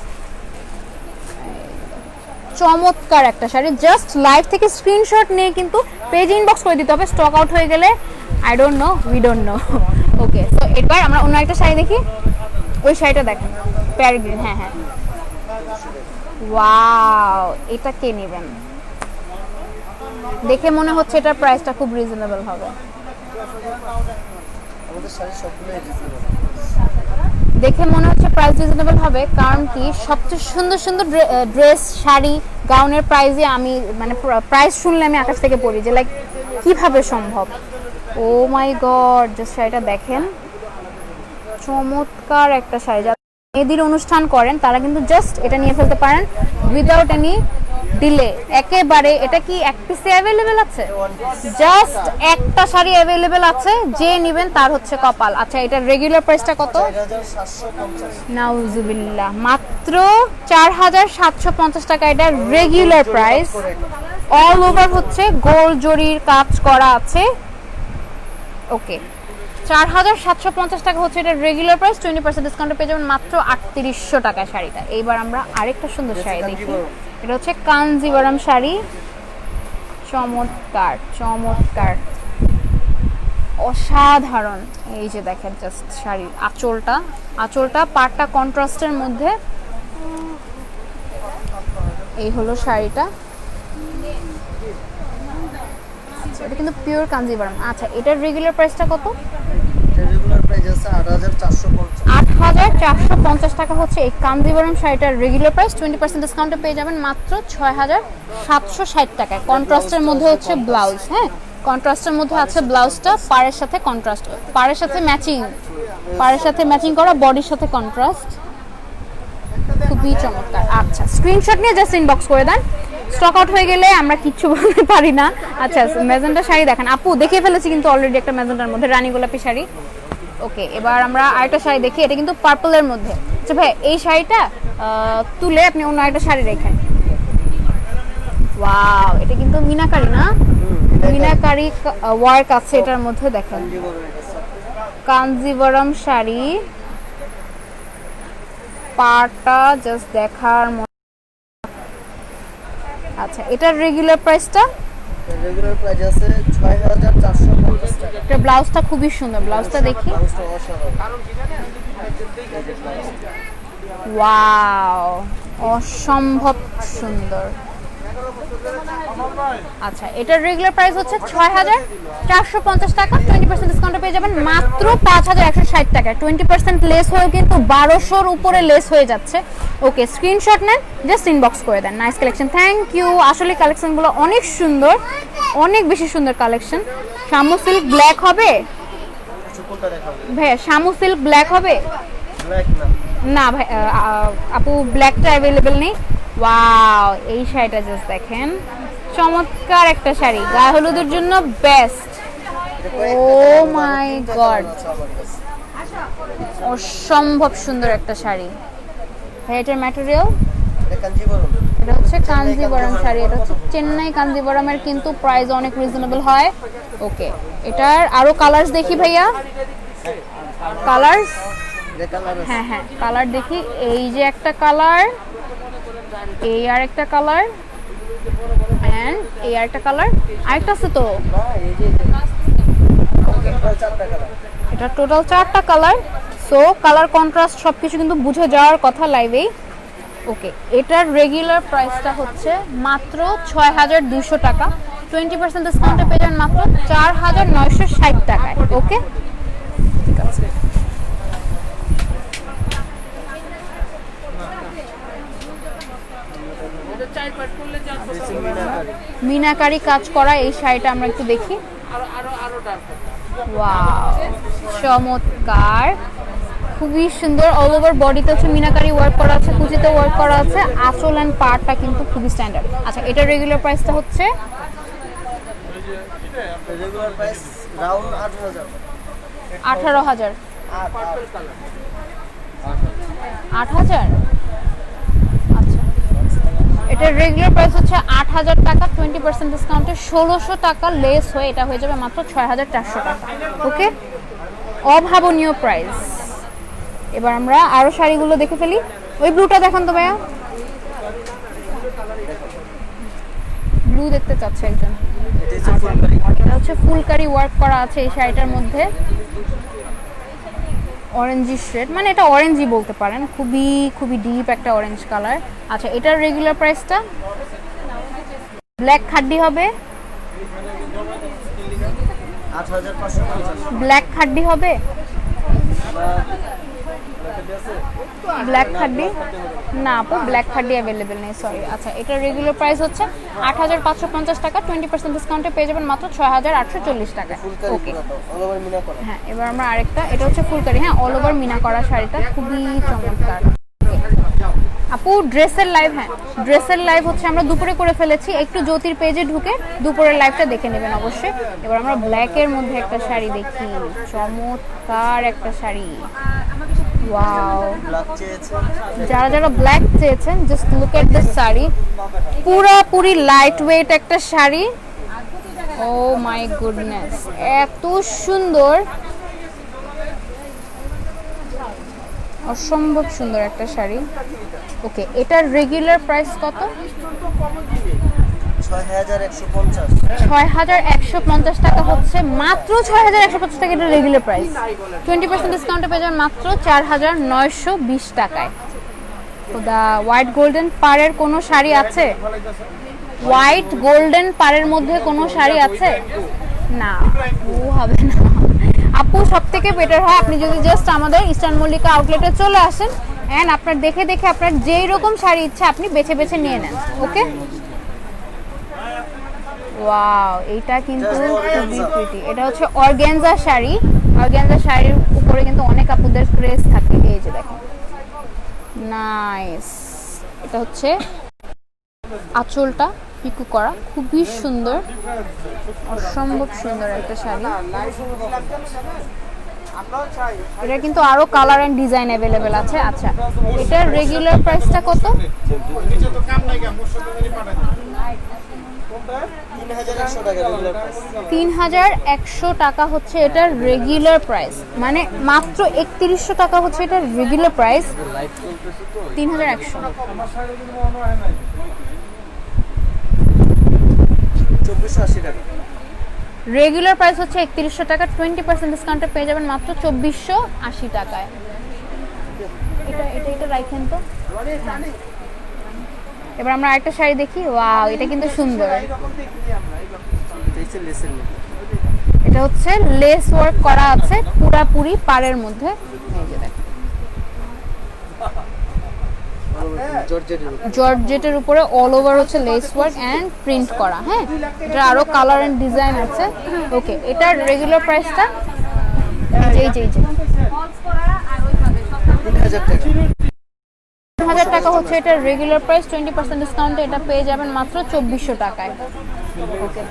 চমৎকার একটা শাড়ি। জাস্ট লাইভ থেকে স্ক্রিনশট নিয়ে কিন্তু পেজ ইনবক্স করে দিতে হবে। স্টক আউট হয়ে গেলে I don't know, we don't know. Okay, তো এবার আমরা অন্য একটা শাড়ি দেখি। ওই শাড়িটা দেখেন, প্যারি গ্রিন। হ্যাঁ হ্যাঁ, ওয়াও, এটা কে নেবেন? দেখে মনে হচ্ছে এটার প্রাইসটা খুব রিজনেবল হবে।
আমাদের শাড়ি সবগুলোই রিজনেবল।
দেখে মনে হচ্ছে প্রাইস রিজনেবল হবে, কারণ কি সবচেয়ে সুন্দর সুন্দর ড্রেস, শাড়ি, গাউনের প্রাইসে আমি মানে প্রাইস শুনলে আমি আকাশ থেকে পড়ি যে লাইক কিভাবে সম্ভব। ও মাই গড, জাস্ট শাড়িটা দেখেন, চমৎকার একটা শাড়ি। যারা মেহেদির অনুষ্ঠান করেন তারা কিন্তু জাস্ট এটা নিয়ে ফেলতে পারেন উইদাউট এনি ডিলে। একেবারে এটা কি এক পিসে অ্যাভেলেবেল আছে? জাস্ট একটা শাড়ি অ্যাভেলেবেল আছে, যে নেবেন তার হচ্ছে কপাল। আচ্ছা এটার রেগুলার প্রাইসটা কত?
4750।
নাউজুবিল্লাহ, মাত্র 4,750 টাকা এটা রেগুলার প্রাইস। অল ওভার হচ্ছে গোল্ড জরির কাজ করা আছে। ওকে, 4,750 টাকা হচ্ছে এটা রেগুলার প্রাইস। 20% ডিসকাউন্টে পেয়ে যাবেন মাত্র 3800 টাকা শাড়িটা। এইবার আমরা আরেকটা সুন্দর শাড়ি দেখি। এটা হচ্ছে কাঞ্জিভারাম শাড়ি। চমৎকার চমৎকার, অসাধারণ। এই যে দেখেন জাস্ট শাড়ির আঁচলটা পাড়টা কন্ট্রাস্টের মধ্যে। এই হলো শাড়িটা। আচ্ছা এটা কিন্তু পিওর কাঞ্জিভারাম। আচ্ছা এটার রেগুলার প্রাইসটা কত?
রেগুলার প্রাইস আছে 8,450।
8,450 টাকা হচ্ছে এই কাঞ্জিভারাম শাড়িটার রেগুলার প্রাইস। 20% ডিসকাউন্টে পেয়ে যাবেন মাত্র 6,760 টাকায়। কন্ট্রাস্টের মধ্যে হচ্ছে ব্লাউজ। হ্যাঁ, কন্ট্রাস্টের মধ্যে আছে ব্লাউজটা, পাড়ের সাথে কন্ট্রাস্ট, পাড়ের সাথে ম্যাচিং করা, বডির সাথে কন্ট্রাস্ট। খুবই চমৎকার। আচ্ছা স্ক্রিনশট নিয়ে জাস্ট ইনবক্স করে দেন। স্টক আউট হয়ে গেলে আমরা কিচ্ছু বলতে পারি না। আচ্ছা ম্যাজেন্টা শাড়ি দেখেন আপু, দেখিয়ে ফেলেছি কিন্তু অলরেডি একটা ম্যাজেন্টার মধ্যে রানী গোলাপি শাড়ি। ওকে, এবার আমরা আরেকটা শাড়ি দেখি, এটা কিন্তু পার্পলের মধ্যে। আচ্ছা ভাই, এই শাড়িটা তুলে আপনি অন্য একটা শাড়ি রেখেন। ওয়াও, এটা কিন্তু মিনাকারি না? মিনাকারি ওয়ার্ক আছে এটার মধ্যে, দেখেন কাঞ্জিবরম শাড়ি, পাটা জাস্ট দেখার মতো। আচ্ছা, এটার রেগুলার প্রাইসটা?
রেগুলার প্রাইস আছে ৬,৪৫০ টাকা।
এটা ব্লাউজটা খুবই সুন্দর, ব্লাউজটা দেখি।
ব্লাউজটা অসাধারণ।
ওয়াও, অসম্ভব সুন্দর। আচ্ছা, এটার রেগুলার প্রাইস হচ্ছে ৬,৪৫০ টাকা। 20% ডিসকাউন্টে পেয়ে যাবেন মাত্র ৫,১৬০ টাকা। 20% লেস হয়েও কিন্তু ১২০০-র উপরে লেস হয়ে যাচ্ছে। ওকে, স্ক্রিনশট নেন, জাস্ট ইনবক্স করে দেন। Nice collection, thank you. আসলে কালেকশনগুলো অনেক সুন্দর, অনেক বেশি সুন্দর কালেকশন। শামু সিল্ক ব্ল্যাক হবে ভাই? শামু সিল্ক ব্ল্যাক হবে?
ব্ল্যাক না,
না ভাই, আপু ব্ল্যাকটা অ্যাভেলেবেল নেই। ওয়াও, এই শাড়িটা জাস্ট দেখেন, চমৎকার একটা শাড়ি, গায়ে হলুদের জন্য বেস্ট। ও মাই গড, অসম্ভব সুন্দর একটা শাড়ি। ভাই, এটার ম্যাটেরিয়াল? এটা হচ্ছে কাঞ্জিবরম শাড়ি, এটা হচ্ছে চেন্নাই কাঞ্জিবরমের, কিন্তু প্রাইস অনেক রিজনেবল হয়। ওকে, এটার আরো কালার্স দেখি ভাইয়া, কালার্স। হ্যাঁ হ্যাঁ, কালার দেখি। এই যে একটা কালার, এই আর একটা কালার, এন্ড এই আর একটা কালার, আরেকটা আছে তো। এটা টোটাল 4টা কালার। সো কালার কন্ট্রাস্ট সবকিছু কিন্তু বুঝে যাওয়ার কথা লাইভেই। ওকে, এটার রেগুলার প্রাইসটা হচ্ছে মাত্র ৬,২০০ টাকা। 20% ডিসকাউন্টে পেয়ে যাবেন মাত্র ৪,৯৬০ টাকায়। ওকে, ঠিক আছে। মিনাকারি কাজ করা এই শাড়িটা আমরা একটু দেখি। ওয়াও, চমৎকার, খুবই সুন্দর। অল ওভার বডিতে হচ্ছে মিনাকারি ওয়ার্ক করা আছে, কুচিতে ওয়ার্ক করা আছে, আঁচল এন্ড পাড়টা কিন্তু খুবই স্ট্যান্ডার্ড। আচ্ছা, এটার রেগুলার প্রাইসটা হচ্ছে?
Regular price round 18,000।
18,000। 8,000? আচ্ছা, এটার রেগুলার প্রাইস হচ্ছে 8,000 টাকা। 20% ডিসকাউন্টে 1,600 টাকা লেস হয়ে এটা হয়ে যাবে মাত্র 6,400 টাকা। ওকে, অভাবনীয় প্রাইস। এবার আমরা আরো শাড়িগুলো দেখে ফেলি। ওই ব্লুটা দেখান তো ভাইয়া, ব্লু দেখতে চাচ্ছে একজন। এটা হচ্ছে ফুলকারি ওয়ার্ক করা আছে এই শাড়িটার মধ্যে, অরেঞ্জি শেড, মানে এটা অরেঞ্জই বলতে পারেন, খুবই খুবই ডিপ একটা অরেঞ্জ কালার। আচ্ছা, এটার রেগুলার প্রাইসটা? ব্ল্যাক খাড্ডি হবে?
8,550।
ব্ল্যাক খাড্ডি হবে? ব্ল্যাক খাড্ডি না আপু, ব্ল্যাক খাড্ডি অ্যাভেলেবেল নেই, সরি। আচ্ছা, এটার রেগুলার প্রাইস হচ্ছে 8,550 টাকা। 20% ডিসকাউন্টে পেয়ে যাবেন মাত্র 6,840 টাকা। ওকে, হ্যাঁ, এবার আমরা আরেকটা, এটা হচ্ছে ফুলকারি, হ্যাঁ, অল ওভার মিনা করা শাড়িটা খুবই চমৎকার। আপু ড্রেসের লাইভ? হ্যাঁ, ড্রেসের লাইভ হচ্ছে আমরা দুপুরে করে ফেলেছি, একটু জ্যোতির পেজে ঢুকে দুপুরের লাইভটা দেখে নেবেন অবশ্যই। এবার আমরা ব্ল্যাকের মধ্যে একটা শাড়ি দেখি, চমৎকার একটা শাড়ি। ওয়াও, যারা যারা ব্ল্যাক চেয়েছেন just look at this sari, পুরোপুরি লাইট ওয়েট একটা শাড়ি। ও মাই গুডনেস, এত সুন্দর, অসম্ভব সুন্দর একটা শাড়ি। ওকে, এটার রেগুলার প্রাইস কত? 6,150 টাকা হচ্ছে মাত্র 6,150 টাকা এটা রেগুলার প্রাইস। 20% ডিসকাউন্টে পেয়ে যাবেন মাত্র 4,920 টাকায়। তো দা হোয়াইট গোল্ডেন পাড়ের কোনো শাড়ি আছে? হোয়াইট গোল্ডেন পাড়ের মধ্যে কোনো শাড়ি আছে? না, ও হবে না আপু। সব থেকে বেটার হয় আপনি যদি জাস্ট আমাদের ইস্টার্ন মল্লিকা আউটলেটে চলে আসেন এন্ড আপনার দেখে দেখে আপনার যেই রকম শাড়ি ইচ্ছা আপনি বেছে বেছে নিয়ে নেন। ওকে, ওয়াও, এইটা কিন্তু খুবই প্রিটি। এটা হচ্ছে অর্গানজা শাড়ি। অর্গানজা শাড়ির উপরে কিন্তু অনেক আপুদের ক্রেজ থাকে। এই যে দেখেন, নাইস। এটা হচ্ছে আঁচলটা পিকু করা, খুবই সুন্দর, অসম্ভব সুন্দর একটা শাড়ি। এটা কিন্তু আরো কালার এন্ড ডিজাইন अवेलेबल আছে। আচ্ছা, এটার রেগুলার প্রাইসটা কত?
3100 টাকা রেগুলার প্রাইস।
3100 টাকা হচ্ছে এটার রেগুলার প্রাইস, মানে মাত্র 3100 টাকা হচ্ছে এটার রেগুলার প্রাইস। 3100
2480 টাকা
রেগুলার প্রাইস হচ্ছে 3100 টাকা, 20% ডিসকাউন্টে পেয়ে যাবেন মাত্র 2480 টাকায়। এটা এটা এটা রাখেন তো। এবার আমরা আরেকটা শাড়ি দেখি। ওয়াও, এটা কিন্তু সুন্দর। এটা হচ্ছে লেস ওয়ার্ক করা আছে পুরাপুরি পাড়ের মধ্যে। এই যে দেখেন, জর্জেটের উপরে অল ওভার হচ্ছে লেস ওয়ার্ক এন্ড প্রিন্ট করা। হ্যাঁ, এটা আরো কালার এন্ড ডিজাইন আছে। ওকে, এটার রেগুলার প্রাইসটা এই যে
3000 টাকা।
3000 টাকা হচ্ছে এটার রেগুলার প্রাইস। 20% ডিসকাউন্টে এটা পেয়ে যাবেন মাত্র 2400 টাকায়। ওকে,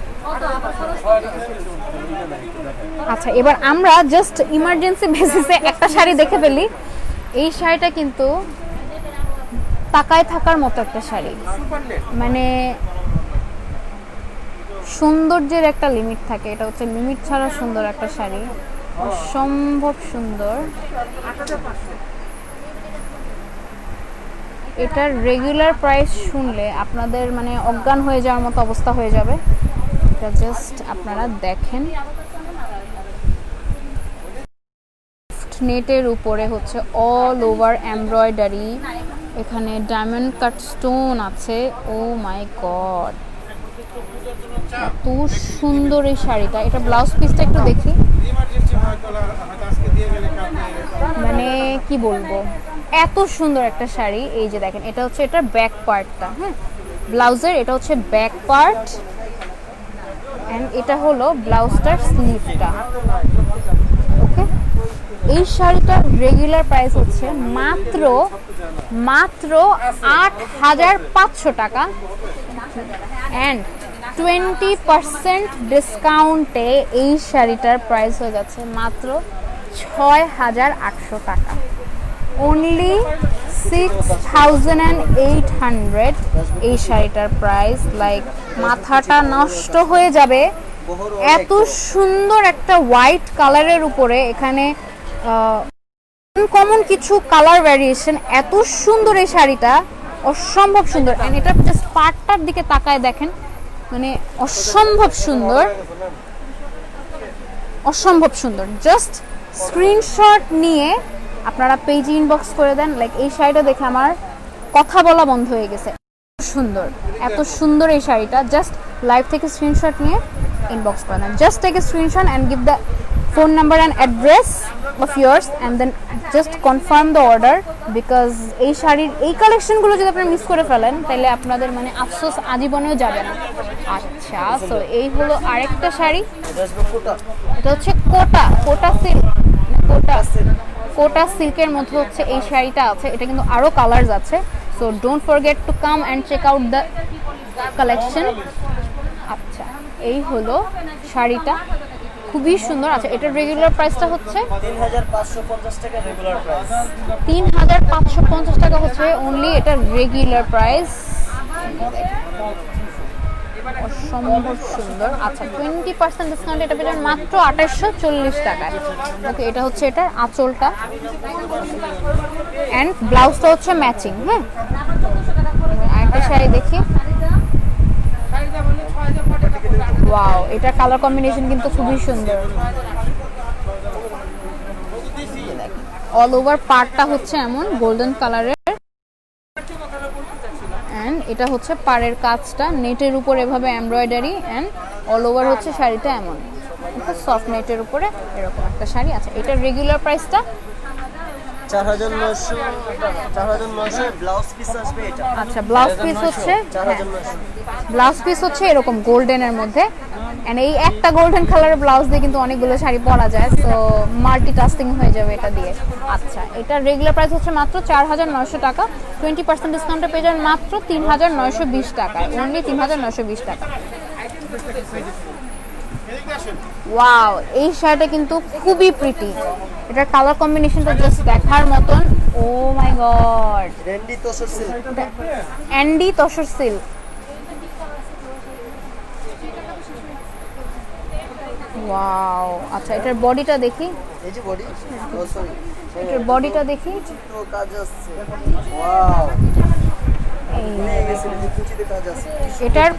আচ্ছা, এবার আমরা জাস্ট ইমার্জেন্সি বেসিসে একটা শাড়ি দেখে ফেলি। এই শাড়িটা কিন্তু তাকায় থাকার মতো একটা শাড়ি, মানে সৌন্দর্যের একটা লিমিট থাকে। এটা হচ্ছে লিমিট ছাড়া সুন্দর একটা শাড়ি, অসম্ভব সুন্দর। এটার রেগুলার প্রাইস শুনলে আপনাদের মানে অজ্ঞান হয়ে যাওয়ার মতো অবস্থা হয়ে যাবে। এটা জাস্ট আপনারা দেখেন, নেটের উপরে হচ্ছে অল ওভার এমব্রয়ডারি, এখানে ডায়মন্ড কাট স্টোন আছে। ও মাই গড, এত সুন্দর এই শাড়িটা। এটা ব্লাউজ পিসটা একটু দেখি, মানে কি বলবো, এত সুন্দর একটা শাড়ি। এই যে দেখেন, এটা হচ্ছে এটার ব্যাক পার্টটা। হ্যাঁ, ব্লাউজের এটা হচ্ছে ব্যাক পার্ট এন্ড এটা হলো ব্লাউজটার স্লিভটা। ওকে, এই শাড়িটার রেগুলার প্রাইস হচ্ছে মাত্র 8500 টাকা এন্ড 20% ডিসকাউন্টে এই শাড়িটার প্রাইস হয়ে যাচ্ছে মাত্র 6800 টাকা। অনলি 6800 এই শাড়িটার প্রাইস। লাইক মাথাটা নষ্ট হয়ে যাবে। এত সুন্দর একটা হোয়াইট কালারের উপরে এখানে কমন কিছু কালার ভ্যারিয়েশন। এত সুন্দর এই শাড়িটা, অসম্ভব সুন্দর। এন্ড এটা জাস্ট পার্টটার দিকে তাকায় দেখেন, মানে অসম্ভব সুন্দর, অসম্ভব সুন্দর। জাস্ট স্ক্রিনশট নিয়ে আপনারা পেজে ইনবক্স করে দেন। লাইক এই শাড়িটা দেখে আমার কথা বলা বন্ধ হয়ে গেছে, সুন্দর, এত সুন্দর এই শাড়িটা। জাস্ট লাইভ থেকে স্ক্রিনশট নিয়ে ইনবক্স করে দেন। Just take a screenshot and give the phone number and address of yours and then just confirm the order, because এই শাড়ির এই কালেকশনগুলো যদি আপনারা মিস করে ফেলেন তাহলে আপনাদের মানে আফসোস আজীবনেও যাবে না। আচ্ছা, সো এই হলো আরেকটা শাড়ি। এটা হচ্ছে কোটা সিল্ক, কোটা সিল্কের মধ্যে হচ্ছে এই শাড়িটা আছে। এটা কিন্তু আরো কালারস আছে, so don't forget to come and check out the collection. আচ্ছা, এই হলো শাড়িটা, খুবই সুন্দর। আচ্ছা, এটার রেগুলার প্রাইসটা হচ্ছে
3550 টাকা রেগুলার প্রাইস।
3550 টাকা হচ্ছে অনলি এটার রেগুলার প্রাইস। অসম্ভব সুন্দর। আচ্ছা, 20% ডিসকাউন্ট এটা পেয়ে যাবেন মাত্র 2840 টাকায়। ওকে, এটা হচ্ছে এটার আঁচলটা এন্ড ব্লাউজটা হচ্ছে ম্যাচিং। হ্যাঁ, আরেকটা শাড়ি দেখি। ওয়াও, এটা কালার কম্বিনেশন কিন্তু খুবই সুন্দর। অল ওভার পাড়টা হচ্ছে এমন গোল্ডেন কালারের এন্ড এটা হচ্ছে পাড়ের কাজটা নেটের উপর এভাবে এমব্রয়ডারি এন্ড অল ওভার হচ্ছে শাড়িটা এমন সফট নেটের উপরে এরকম একটা শাড়ি। আচ্ছা, এটার রেগুলার প্রাইসটা
4900 ব্লাউজ পিস আসবে এটা।
আচ্ছা, ব্লাউজ পিস হচ্ছে
4900
ব্লাউজ পিস হচ্ছে এরকম গোল্ডেনের মধ্যে এন্ড এই একটা গোল্ডেন কালারের ব্লাউজ দিয়ে কিন্তু অনেকগুলো শাড়ি পরা যায়, তো মাল্টিটাস্কিং হয়ে যাবে এটা দিয়ে। আচ্ছা, এটা রেগুলার প্রাইস হচ্ছে মাত্র 4900 টাকা। 20% ডিসকাউন্টে পেয়ে যাবেন মাত্র 3920 টাকায়, অনলি 3920 টাকা। ওয়াও, এই শাড়িটা কিন্তু খুবই প্রিটি। এটার কালার কম্বিনেশনটা জাস্ট দেখার মতন। ও মাই গড,
রেন্ডি তোসর সিল্ক।
অ্যান্ডি তসর সিল্ক। ওয়াও, আচ্ছা এটার বডিটা দেখি,
এই যে বডি, ও সরি,
এটার বডিটা দেখি।
তো কাজ আছে। ওয়াও,
এই
এই গেছে কুচিতে কাজ আছে।
এটার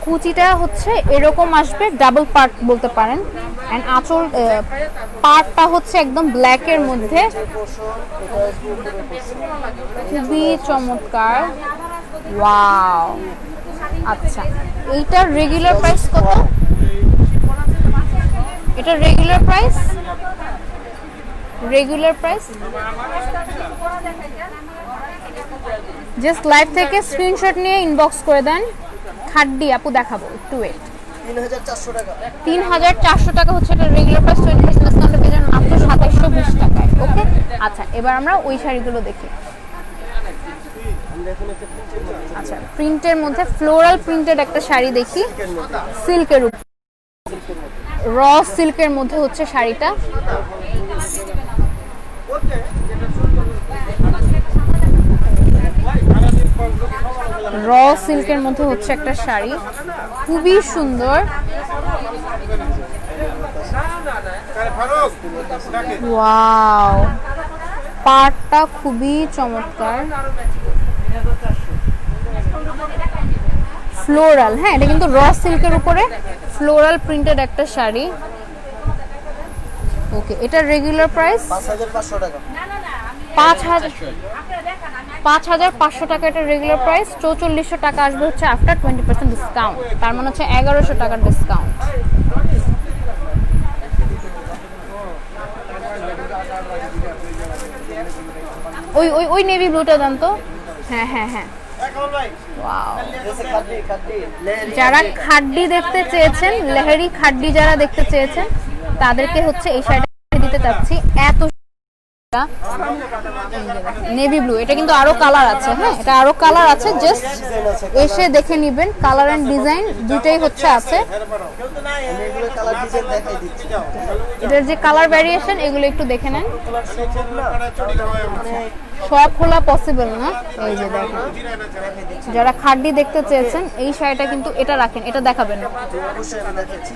কুচিটা হচ্ছে এরকম আসবে, ডাবল পার্ট বলতে পারেন। এন্ড আঁচল পার্টটা হচ্ছে একদম ব্ল্যাকের মধ্যে,
পোর্শন এটা আসবে উপরে পোর্শন।
খুবই চমৎকার। ওয়াও, আচ্ছা এইটার রেগুলার প্রাইস কত? এটার regular price, regular price just live থেকে স্ক্রিনশট নিয়ে ইনবক্স করে দেন। খাড্ডি আপু দেখাবো, একটু ওয়েট।
3400 টাকা।
3400 টাকা হচ্ছে এটা রেগুলার প্রাইস, 20% ডিসকাউন্টে পেয়ে যাবেন মাত্র 2720 টাকায়। ওকে, আচ্ছা এবার আমরা ওই শাড়িগুলো দেখি।
আমরা এখন একটা প্রিন্টের মধ্যে
আচ্ছা, প্রিন্টের মধ্যে ফ্লোরাল প্রিন্টেড একটা শাড়ি দেখি, সিল্কের উপর, র সিল্কের মধ্যে হচ্ছে শাড়িটা। র সিল্কের মধ্যে হচ্ছে একটা শাড়ি, খুবই সুন্দর। ওয়াও, পাটটা খুবই চমৎকার, ফ্লোরাল। হ্যাঁ, এটা কিন্তু র সিল্কের উপরে ফ্লোরাল প্রিন্টেড একটা শাড়ি। ওকে, এটার রেগুলার প্রাইস
5500 টাকা।
5500 টাকা এটা রেগুলার প্রাইস। 4400 টাকা আসবে হচ্ছে আফটার 20% ডিসকাউন্ট, তার মানে হচ্ছে 1100 টাকার ডিসকাউন্ট। ওই ওই ওই নেভি ব্লুটা দেন তো। হ্যাঁ হ্যাঁ হ্যাঁ, ওয়াও।
এসে খাদ্দি খাদ্দি লেহেরি।
যারা খাড্ডি দেখতে চেয়েছেন, লেহেরি খাড্ডি যারা দেখতে চেয়েছেন, তাদেরকে হচ্ছে এই শাড়িটা দিতে চাচ্ছি। এত নেভি ব্লু, এটা কিন্তু আরো কালার আছে। হ্যাঁ, এটা আরো কালার আছে, জাস্ট এসে দেখে নেবেন। কালার এন্ড ডিজাইন দুটোই হচ্ছে আছে।
আমি এগুলো কালার ডিজাইন দেখাই দিচ্ছি।
এটার যে কালার ভ্যারিয়েশন এগুলো একটু দেখে নেন।
কালার সম্ভব না, মানে
সব খোলা পসিবল না। এই যে দেখেন, যারা খাড্ডি দেখতে চেয়েছেন এই শাড়িটা কিন্তু এটা রাখেন, এটা দেখাবেন।
অবশ্যই আমি দেখাচ্ছি।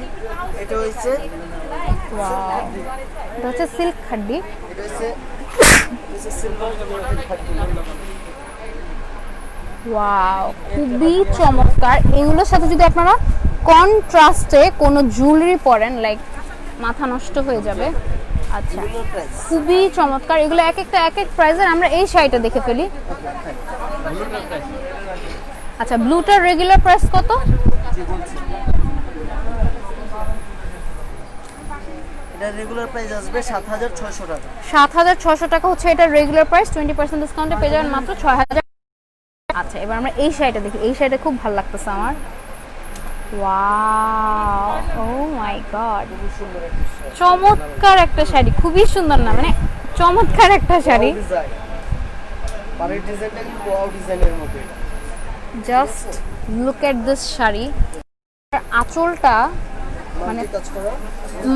এটা হচ্ছে
ওয়াও, এটা হচ্ছে সিল্ক খাড্ডি।
এটা হচ্ছে সিলভার খাদ্দি।
ওয়াও, খুবই চমৎকার। এগুলোর সাথে যদি আপনারা কন্ট্রাস্টে কোনো জুয়েলারি পরেন, লাইক মাথা নষ্ট হয়ে যাবে। আচ্ছা, খুবই চমৎকার। এগুলো এক একটা এক এক প্রাইসের। আমরা এই শাড়িটা দেখে ফেলি। আচ্ছা, ব্লুটার রেগুলার প্রাইস কত?
এটা রেগুলার প্রাইস আসবে 7600 টাকা।
7600 টাকা হচ্ছে এটা রেগুলার প্রাইস। 20% ডিসকাউন্টে পেয়ে যাবেন মাত্র 6000। আচ্ছা, এবার আমরা এই শাড়িটা দেখি। এই শাড়িটা খুব ভালো লাগতেছে আমার। ওয়াও, ও মাই গড, চমৎকার একটা শাড়ি, খুবই সুন্দর না, মানে চমৎকার একটা শাড়ি।
পাড়ের ডিজাইনটা কিন্তু ওয়াও ডিজাইনের মধ্যে।
Just look at this sari. আঁচলটা মানে
কাজ করা,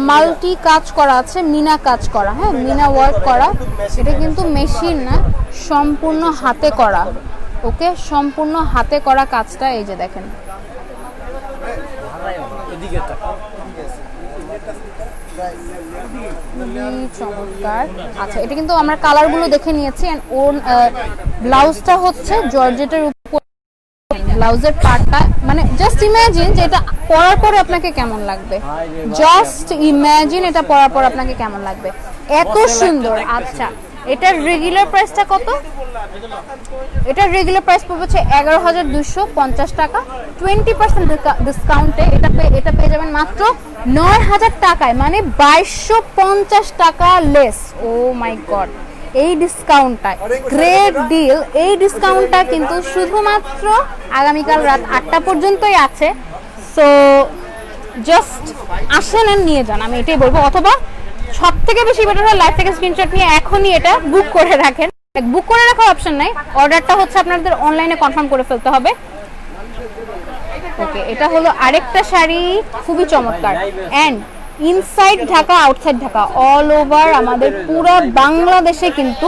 মাল্টি কাজ করা আছে, মিনা কাজ করা। হ্যাঁ, মিনা ওয়ার্ক করা। এটা কিন্তু মেশিন না, সম্পূর্ণ হাতে করা। ওকে, সম্পূর্ণ হাতে করা কাজটা। এই যে দেখেন, খুবই চমৎকার। আচ্ছা, এটা কিন্তু আমরা কালারগুলো দেখে নিয়েছি। এন্ড ওর ব্লাউজটা হচ্ছে জর্জেটের উপর। ব্লাউজের পার্টটা মানে জাস্ট ইমাজিন যে এটা পরার পরে আপনাকে কেমন লাগবে। জাস্ট ইমাজিন এটা পরার পর আপনাকে কেমন লাগবে, এত সুন্দর। আচ্ছা, এটার রেগুলার প্রাইসটা কত? এটার রেগুলার প্রাইস পড়বে হচ্ছে 11250 টাকা। 20% ডিসকাউন্টে এটা পেয়ে যাবেন মাত্র 9000 টাকায়, মানে 2250 টাকা লেস। ও মাই গড, এই ডিসকাউন্টটা গ্রেট ডিল। এই ডিসকাউন্টটা কিন্তু শুধুমাত্র আগামীকাল রাত 8টা পর্যন্তই আছে। সো জাস্ট আসেন আর নিয়ে যান, আমি এটাই বলবো। অথবা সব থেকে বেশি বেটার হয় লাইভ থেকে স্ক্রিনশট নিয়ে এখনই এটা বুক করে রাখেন। বুক করে রাখার অপশন নাই, অর্ডারটা হচ্ছে আপনাদের অনলাইনে কনফার্ম করে ফেলতে হবে। ওকে, এটা হলো আরেকটা শাড়ি, খুবই চমৎকার। And inside Dhaka outside Dhaka all over আমাদের পুরো বাংলাদেশে কিন্তু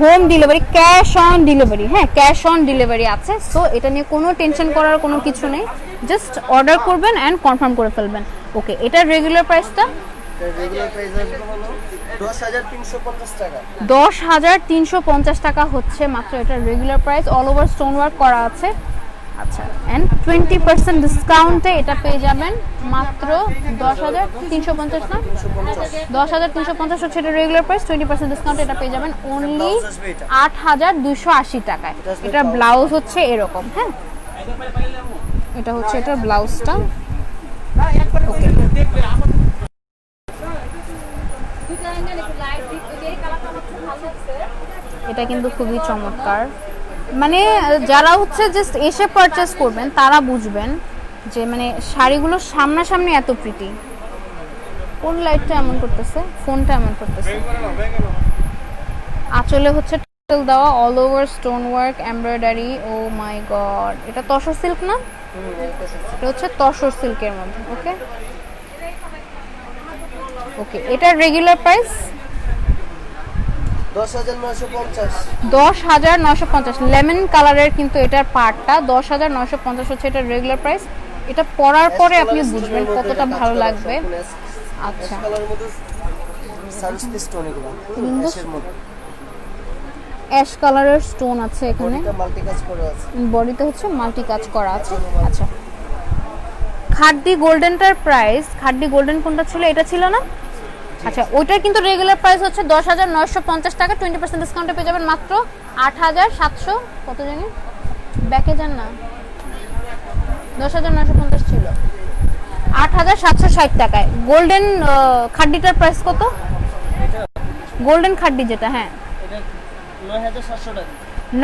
home delivery, cash on delivery, হ্যাঁ ক্যাশ অন ডেলিভারি আছে। সো এটা নিয়ে কোনো টেনশন করার কোনো কিছু নেই, জাস্ট অর্ডার করবেন অ্যান্ড কনফার্ম করে ফেলবেন। ওকে, এটার রেগুলার প্রাইসটা
রেগুলার প্রাইস আসবে হলো 10,350 টাকা।
10,350 টাকা হচ্ছে মাত্র এটার regular price, all over stone work করা আছে। আচ্ছা, এন্ড 20% ডিসকাউন্টে এটা পেয়ে যাবেন মাত্র 10,350 না, 10,350 হচ্ছে এটা রেগুলার প্রাইস। 20% ডিসকাউন্টে এটা পেয়ে যাবেন অনলি 8,280 টাকায়। এটার ব্লাউজ হচ্ছে এরকম, হ্যাঁ এটা হচ্ছে এটার ব্লাউজটা। এটা কিন্তু খুবই চমৎকার, মানে যারা হচ্ছে জাস্ট এসে পারচেস করবেন তারা বুঝবেন যে মানে শাড়িগুলো সামনাসামনি এত প্রিটি। কোন লাইটটা এমন করতেছে, ফোনটা এমন করতেছে। আঁচলে হচ্ছে টার্টেল দেওয়া, all over stone work, embroidery. Oh my god, এটা তসর সিল্ক না? এটা হচ্ছে তসর সিল্কের মধ্যে। ওকে ওকে, এটার রেগুলার প্রাইস
10,950।
10,950 লেমন কালারের কিন্তু এটার পার্টটা 10,950 হচ্ছে এটার রেগুলার প্রাইস। এটা পরার পরে আপনি বুঝবেন কতটা ভালো লাগবে। আচ্ছা,
কালারের মধ্যে সানস্ক্রিন স্টোন এগুলো এর মধ্যে
অ্যাশ কালারের স্টোন আছে এখানে,
এটা মাল্টি কাজ করা আছে,
বডিতে হচ্ছে মাল্টি কাজ করা আছে। আচ্ছা, খাড্ডি গোল্ডেনটার প্রাইস, খাড্ডি গোল্ডেন কোনটা ছিল, এটা ছিল না? আচ্ছা, ওইটার কিন্তু রেগুলার প্রাইস হচ্ছে 10,950 টাকা। 20% ডিসকাউন্টে পেয়ে যাবেন মাত্র 8,700 কত জানি, ব্যাকে যান না, 10,950 ছিল, 8,760 টাকায়। গোল্ডেন খাড্ডিটার প্রাইস কত? গোল্ডেন খাড্ডি যেটা, হ্যাঁ
এটা 9,700 টাকা।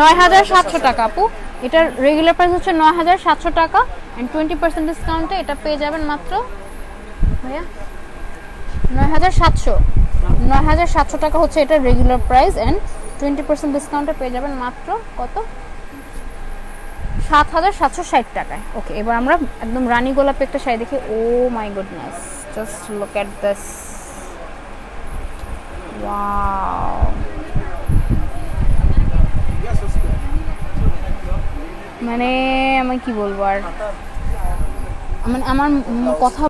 9,700 টাকা আপু। এটার রেগুলার প্রাইস হচ্ছে 9,700 টাকা এন্ড 20% ডিসকাউন্টে এটা পেয়ে যাবেন মাত্র ভাইয়া 9,700 টাকা হচ্ছে এটা রেগুলার প্রাইস এন্ড 20% ডিসকাউন্টে পেয়ে যাবেন মাত্র কত, 7,760 টাকায়। ওকে, এবার আমরা একদম রানী গোলাপি একটা শাড়ি দেখি। Oh my goodness, just look at this, wow. মানে আমি কি বলবো আর, মানে আমার কথা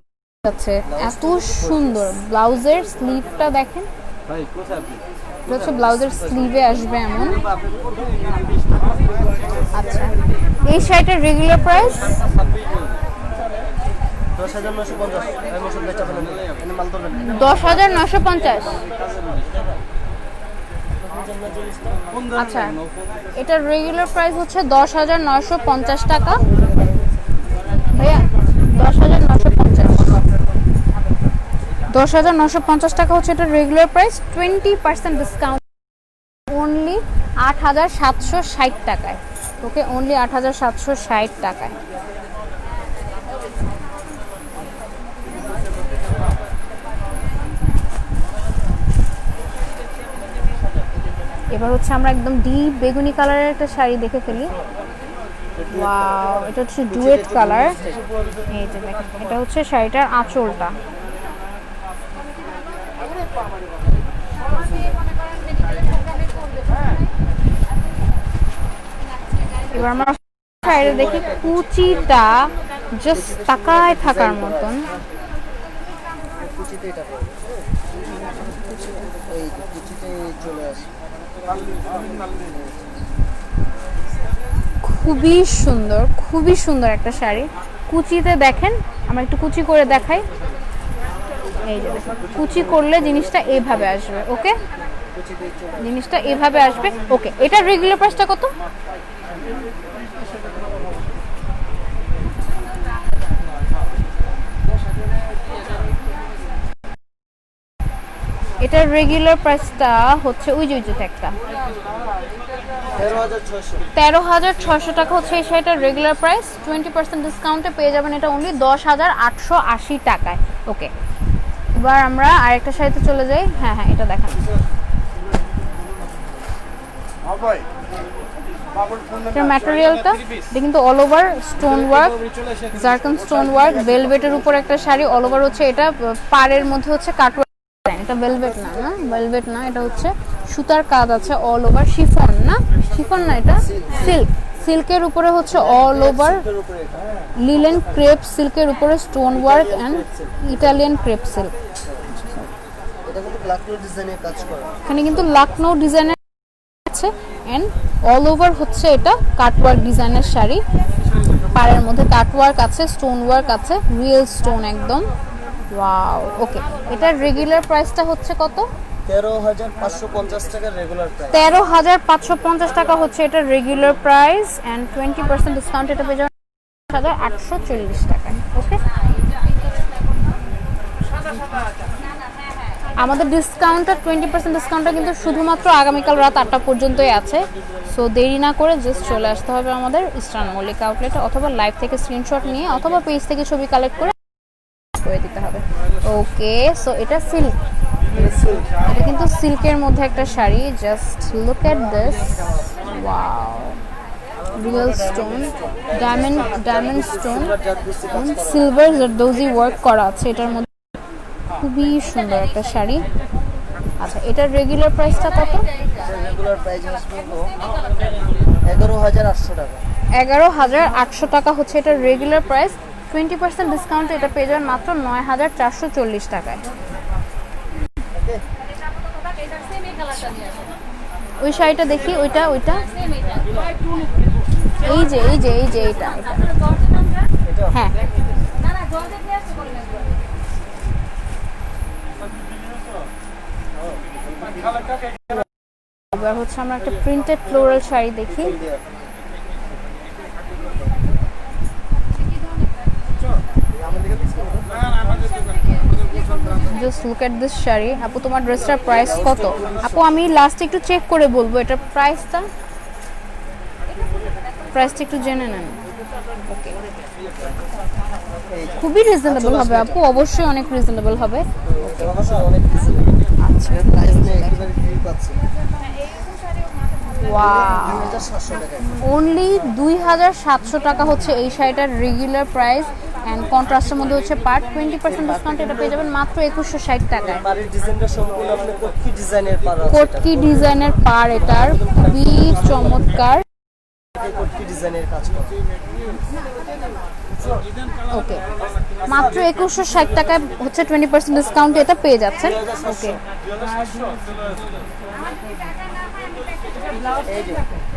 যাচ্ছে, এত সুন্দর। ব্লাউজের স্লিভটা দেখেন, এটা হচ্ছে ব্লাউজের স্লিভে আসবে এমন। আচ্ছা, এই শাড়িটার রেগুলার প্রাইস 10,950। আচ্ছা, এটার রেগুলার প্রাইস হচ্ছে 10,950 টাকা ভাইয়া, 10,950 টাকা হচ্ছে এটার রেগুলার প্রাইস। 20% ডিসকাউন্ট অনলি 8,760 টাকায়। ওকে, অনলি 8,760 টাকায়। এবার হচ্ছে আমরা একদম ডিপ বেগুনি কালারের একটা শাড়ি দেখে ফেলি। ওয়াও, এটা হচ্ছে ডুয়েট কালার। এই যে দেখেন, এটা হচ্ছে শাড়িটার আঁচলটা। এবার আমরা শাড়িটা দেখি, কুচিটা জাস্ট তাকায় থাকার মতন।
কুচিতে এটা এই কুচিতে চলে আসে,
খুবই সুন্দর, খুবই সুন্দর একটা শাড়ি। কুচিতে দেখেন, আমরা একটু কুচি করে দেখাই। এই যে দেখেন, কুচি করলে জিনিসটা এইভাবে আসবে। ওকে, জিনিসটা এইভাবে আসবে। ওকে, এটার রেগুলার প্রাইসটা কত? এটার রেগুলার প্রাইসটা হচ্ছে ওই যে একটা 13,600 টাকা হচ্ছে এই শাড়িটার রেগুলার প্রাইস। 20% ডিসকাউন্টে পেয়ে যাবেন এটা অনলি 10,880 টাকায়। ওকে, এবার আমরা আরেকটা শাড়িতে চলে যাই। হ্যাঁ হ্যাঁ, এটা দেখান। এটার ম্যাটেরিয়ালটা এটা কিন্তু all over stone work, zircon stone work, ভেলভেটের উপর একটা শাড়ি, অল ওভার হচ্ছে এটা পাড়ের মধ্যে হচ্ছে কাটওয়ার্ক। এটা ভেলভেট না, না ভেলভেট না, এটা হচ্ছে সুতার কাজ আছে অল ওভার, শিফন না, শিফন না, এটা সিল্ক, সিল্কের উপরে হচ্ছে অল ওভার লিলেন ক্রেপ সিল্কের উপরে stone work and Italian crepe silk.
এটা কিন্তু লাকনো ডিজাইনের কাজ করা,
এখানে কিন্তু লাকনো ডিজাইনের আছে এন্ড অল ওভার হচ্ছে এটা কাটওয়ার্ক ডিজাইনের শাড়ি, পাড়ের মধ্যে কাটওয়ার্ক আছে, স্টোন ওয়ার্ক আছে, রিয়েল স্টোন একদম। ওয়াও, ওকে। এটার রেগুলার প্রাইসটা হচ্ছে কত?
13,550 টাকা রেগুলার প্রাইস।
13,550 টাকা হচ্ছে এটার রেগুলার প্রাইস এন্ড 20% ডিসকাউন্ট এটা পেয়ে যাবেন 8,840 টাকায়। ওকে, আমাদের ডিসকাউন্টটা 20% ডিসকাউন্টটা কিন্তু শুধুমাত্র আগামীকাল রাত 8টা পর্যন্তই আছে। সো দেরি না করে জাস্ট চলে আসতে হবে আমাদের ইস্টার্ন মল্লিকা আউটলেটে, অথবা লাইভ থেকে স্ক্রিনশট নিয়ে অথবা পেজ থেকে ছবি কালেক্ট করে দিতে হবে। ওকে, সো এটা সিল্ক, এটা কিন্তু সিল্কের মধ্যে একটা sari, just look at this, wow, real stone, diamond stone, silver zardozi work করা আছে এটার মধ্যে, খুবই সুন্দর একটা শাড়ি। আচ্ছা, এটার রেগুলার প্রাইসটা কত?
রেগুলার প্রাইস হচ্ছে 11,800 টাকা।
11,800 টাকা হচ্ছে এটার রেগুলার প্রাইস। 20% ডিসকাউন্ট এটা পেয়ে যাবেন মাত্র 9,440 টাকায়। ওই শাড়িটা দেখি, ওইটা এই যে এটা হ্যাঁ, এবার হচ্ছে আমরা একটা প্রিন্টেড ফ্লোরাল শাড়ি দেখি। Just look at this sari. আপু, তোমার ড্রেসটার প্রাইস কত? আপু, আমি লাস্ট একটু চেক করে বলবো এটার প্রাইসটা একটু জেনে নেন। ওকে, খুবই রিজনেবল হবে আপু, অবশ্যই অনেক রিজনেবল হবে। আচ্ছা,
প্রাইস নেই, একেবারে ফ্রি পাচ্ছি।
ওয়াও, অনলি 2,700 টাকা হচ্ছে এই শাড়িটার রেগুলার প্রাইস এন্ড কন্ট্রাস্টের মধ্যে হচ্ছে পার্ট। 20% ডিসকাউন্ট এটা পেয়ে যাবেন মাত্র 2,160 টাকায়।
পাড়ের ডিজাইনটা সম্পূর্ণ আপনি কোটকি ডিজাইনের পাড় আছে,
কোটকি ডিজাইনের পাড়, এটার খুবই চমৎকার।
কোটকি ডিজাইনের কাজ করা।
ওকে, মাত্র 2,160 টাকায় হচ্ছে 20% ডিসকাউন্ট এটা পেয়ে যাচ্ছেন। ওকে,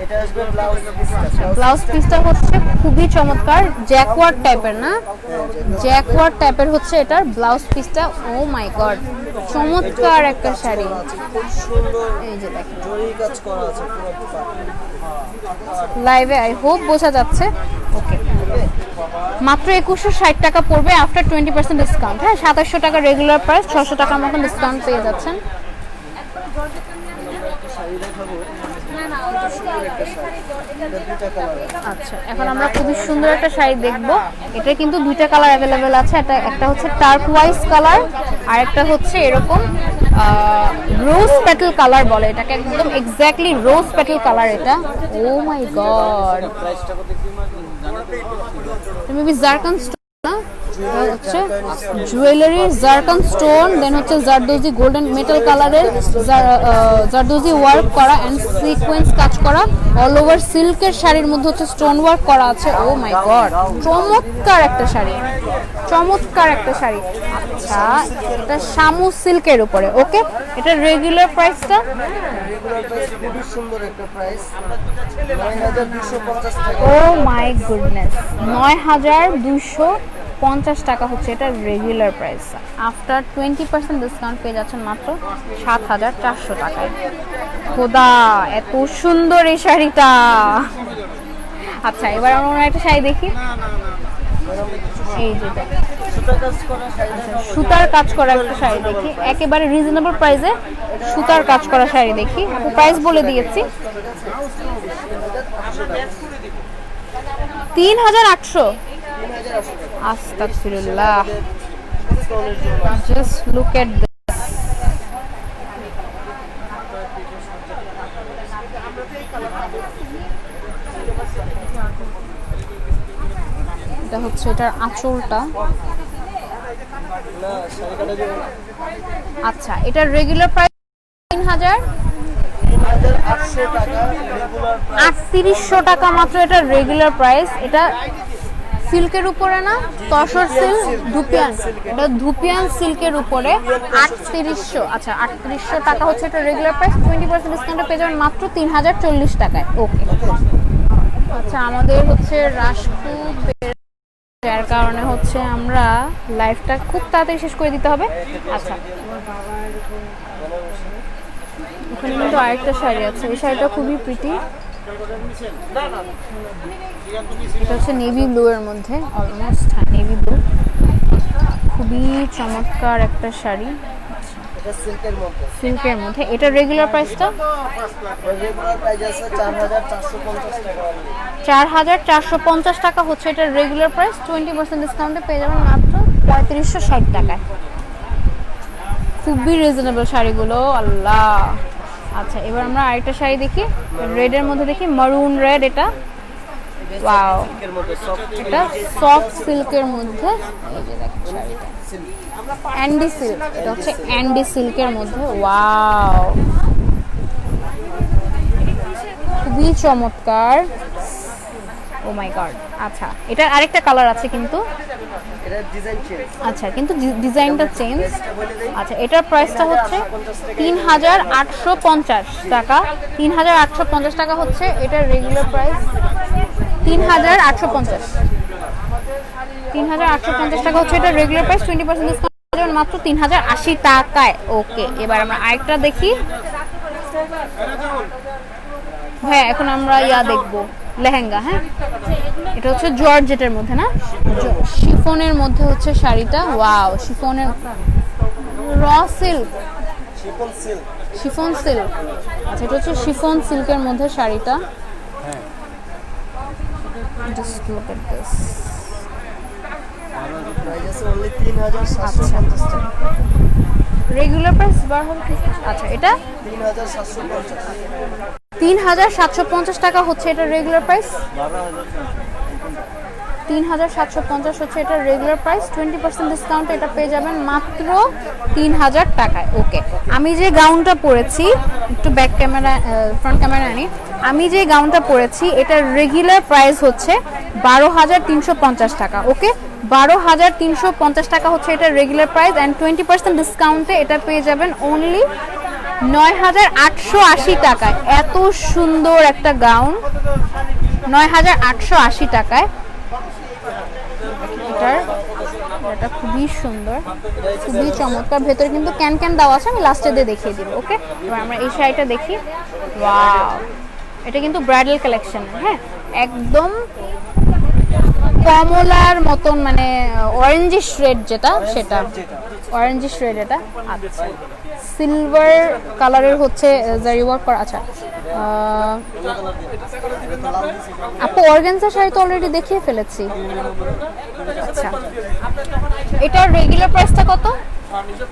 এটা আসবে ব্লাউজ
ব্লাউজ পিসটা হচ্ছে খুবই চমৎকার, জ্যাকওয়ার্ড টাইপের না, জ্যাকওয়ার্ড টাইপের হচ্ছে এটার ব্লাউজ পিসটা। ও মাই গড, চমৎকার একটা শাড়ি।
খুব সুন্দর
এই যে দেখেন,
জরি কাজ করা আছে পুরো
লাইভে আই হোপ বোঝা যাচ্ছে। ওকে, মাত্র 2,160 টাকা পড়বে আফটার 20% ডিসকাউন্ট। হ্যাঁ, 2,700 টাকা রেগুলার প্রাইস, 600 টাকার মতন ডিসকাউন্ট পেয়ে যাচ্ছেন। আচ্ছা, এখন আমরা খুবই সুন্দর একটা শাড়ি দেখবো। এটা কিন্তু দুইটা কালার অ্যাভেলেবেল আছে, একটা হচ্ছে টার্কওয়াইজ কালার আর একটা হচ্ছে এরকম রোজ পেটাল কালার বলে এটাকে, একদম এক্স্যাক্টলি রোজ পেটাল কালার এটা। ও my god, maybe zircon stone না, হচ্ছে জুয়েলারি জারকান স্টোন, দেন হচ্ছে জারদোজি গোল্ডেন মেটাল কালারের জারদোজি ওয়ার্ক করা এন্ড সিকোয়েন্স কাজ করা, অল ওভার সিল্কের শাড়ির মধ্যে হচ্ছে স্টোন ওয়ার্ক করা আছে। ও মাই গড, চমৎকার একটা শাড়ি, চমৎকার একটা শাড়ি। আচ্ছা, এটা শামু সিল্কের উপরে। ওকে, এটা রেগুলার প্রাইসটা?
রেগুলার প্রাইস খুবই সুন্দর একটা প্রাইস, 9,250 টাকা।
ও মাই গুডনেস, 9,250 টাকা হচ্ছে এটা রেগুলার প্রাইস। আফটার 20% ডিসকাউন্ট পেয়ে যাচ্ছেন মাত্র 7,400 টাকায়। খোদা, এত সুন্দর এই শাড়িটা। আচ্ছা, এবার আমরা অন্য একটা শাড়ি দেখি। এই যেটা সুতার কাজ করা একটা শাড়ি দেখি, একেবারে রিজনেবল প্রাইসে সুতার কাজ করা শাড়ি দেখি। প্রাইস বলে দিয়েছি, 3,800। আস্তাগফিরুল্লাহ, জাস্ট লুক এট দিস। এটা হচ্ছে এটার আঁচলটা।
না শাড়িটা যে
আচ্ছা, এটার রেগুলার প্রাইস 3000
3800 টাকা রেগুলার
3800 টাকা মাত্র এটার রেগুলার প্রাইস। এটা সিল্কের উপরে না, তসর সিল্ক, ধুপিয়ান, এটা ধুপিয়ান সিল্কের উপরে 3800। আচ্ছা 3800 টাকা হচ্ছে এটা রেগুলার প্রাইস। 20% ডিসকাউন্টে পেয়ে যাবেন মাত্র 3040 টাকায়। ওকে, আচ্ছা আমাদের হচ্ছে রাশকুপ, যার কারণে হচ্ছে আমরা লাইভটা খুব তাড়াতাড়ি শেষ করে দিতে হবে। আচ্ছা, ওখানে কিন্তু আরেকটা শাড়ি আছে, এই শাড়িটা খুবই প্রিটি। এটা হচ্ছে নেভি ব্লু এর মধ্যে, অলমোস্ট নেভি ব্লু, খুবই চমৎকার একটা শাড়ি।
এটা সিল্কের মধ্যে।
সিল্কের মধ্যে এটা রেগুলার প্রাইসটা
রেগুলার প্রাইস আছে 4450 টাকা।
4450 টাকা হচ্ছে এটার রেগুলার প্রাইস। 20% ডিসকাউন্টে পেয়ে যাবেন মাত্র 3560 টাকায়। খুবই রিজনেবল শাড়িগুলো, আল্লাহ। আচ্ছা, এবার আমরা আরেকটা শাড়ি দেখি, রেডের মধ্যে দেখি, মারুন রেড। এটা ওয়াও,
সিল্কের মধ্যে সফট
এটা সফট সিল্কের মধ্যে। এই যে দেখেন শাড়িটা, অ্যান্ডি সিল্ক। এটা হচ্ছে অ্যান্ডি সিল্কের মধ্যে, ওয়াও, খুবই চমৎকার। ও মাই গড। আচ্ছা, এটার আরেকটা কালার আছে কিন্তু,
এটা ডিজাইন চেঞ্জ।
আচ্ছা কিন্তু ডিজাইনটা চেঞ্জ। আচ্ছা, এটার প্রাইসটা হচ্ছে 3850 টাকা। 3850 টাকা হচ্ছে এটার রেগুলার প্রাইস। 3850 টাকা হচ্ছে এটার রেগুলার প্রাইস। 20% ডিসকাউন্ট পাবেন মাত্র 3080 টাকায়। ওকে, এবার আমরা আরেকটা দেখি। হ্যাঁ, এখন আমরা দেখবো লেহেঙ্গা। হ্যাঁ, এটা হচ্ছে জর্জেটের মধ্যে না, শিফনের মধ্যে হচ্ছে শাড়িটা। ওয়াও, শিফনের raw silk,
chiffon silk.
Chiffon silk. আচ্ছা, এটা হচ্ছে শিফন সিল্কের মধ্যে শাড়িটা। Just look at this.
Price আছে অনলি 3750 টাকা।
রেগুলার প্রাইস বার হবে কি? আচ্ছা, এটা
3750।
3750 টাকা হচ্ছে এটা রেগুলার প্রাইস। 3750 হচ্ছে এটা রেগুলার প্রাইস। 20% ডিসকাউন্ট এটা পেয়ে যাবেন মাত্র 3000 টাকায়। ওকে, আমি যে গাউনটা পরেছি, একটু ব্যাক ক্যামেরা ফ্রন্ট ক্যামেরা আনি। আমি যে গাউনটা পরেছি এটার রেগুলার প্রাইস হচ্ছে 12350 টাকা। ওকে, 12350 টাকা হচ্ছে এটা রেগুলার প্রাইস, অ্যান্ড 20% ডিসকাউন্টে এটা পেয়ে যাবেন অনলি 9880 টাকায়। এত সুন্দর একটা গাউন 9880 টাকায়। এটা খুবই সুন্দর, খুবই চমৎকার। ভেতরে কিন্তু ক্যান ক্যান দেওয়া আছে, আমি লাস্টে দিয়ে দেখিয়ে দিব। ওকে, এবার আমরা এই শাড়িটা দেখি। ওয়াও, এটা কিন্তু ব্রাইডাল কালেকশন। হ্যাঁ, একদম কমলার মতন, মানে অরেঞ্জিশ রেড যেটা, সেটা অরেঞ্জিশ রেড এটা। আচ্ছা, সিলভার কালারের হচ্ছে জারি ওয়ার্ক করা। আচ্ছা, আপু অর্গানজা শাড়ি তো অলরেডি দেখিয়ে ফেলেছি। আচ্ছা, এটার রেগুলার প্রাইসটা কত?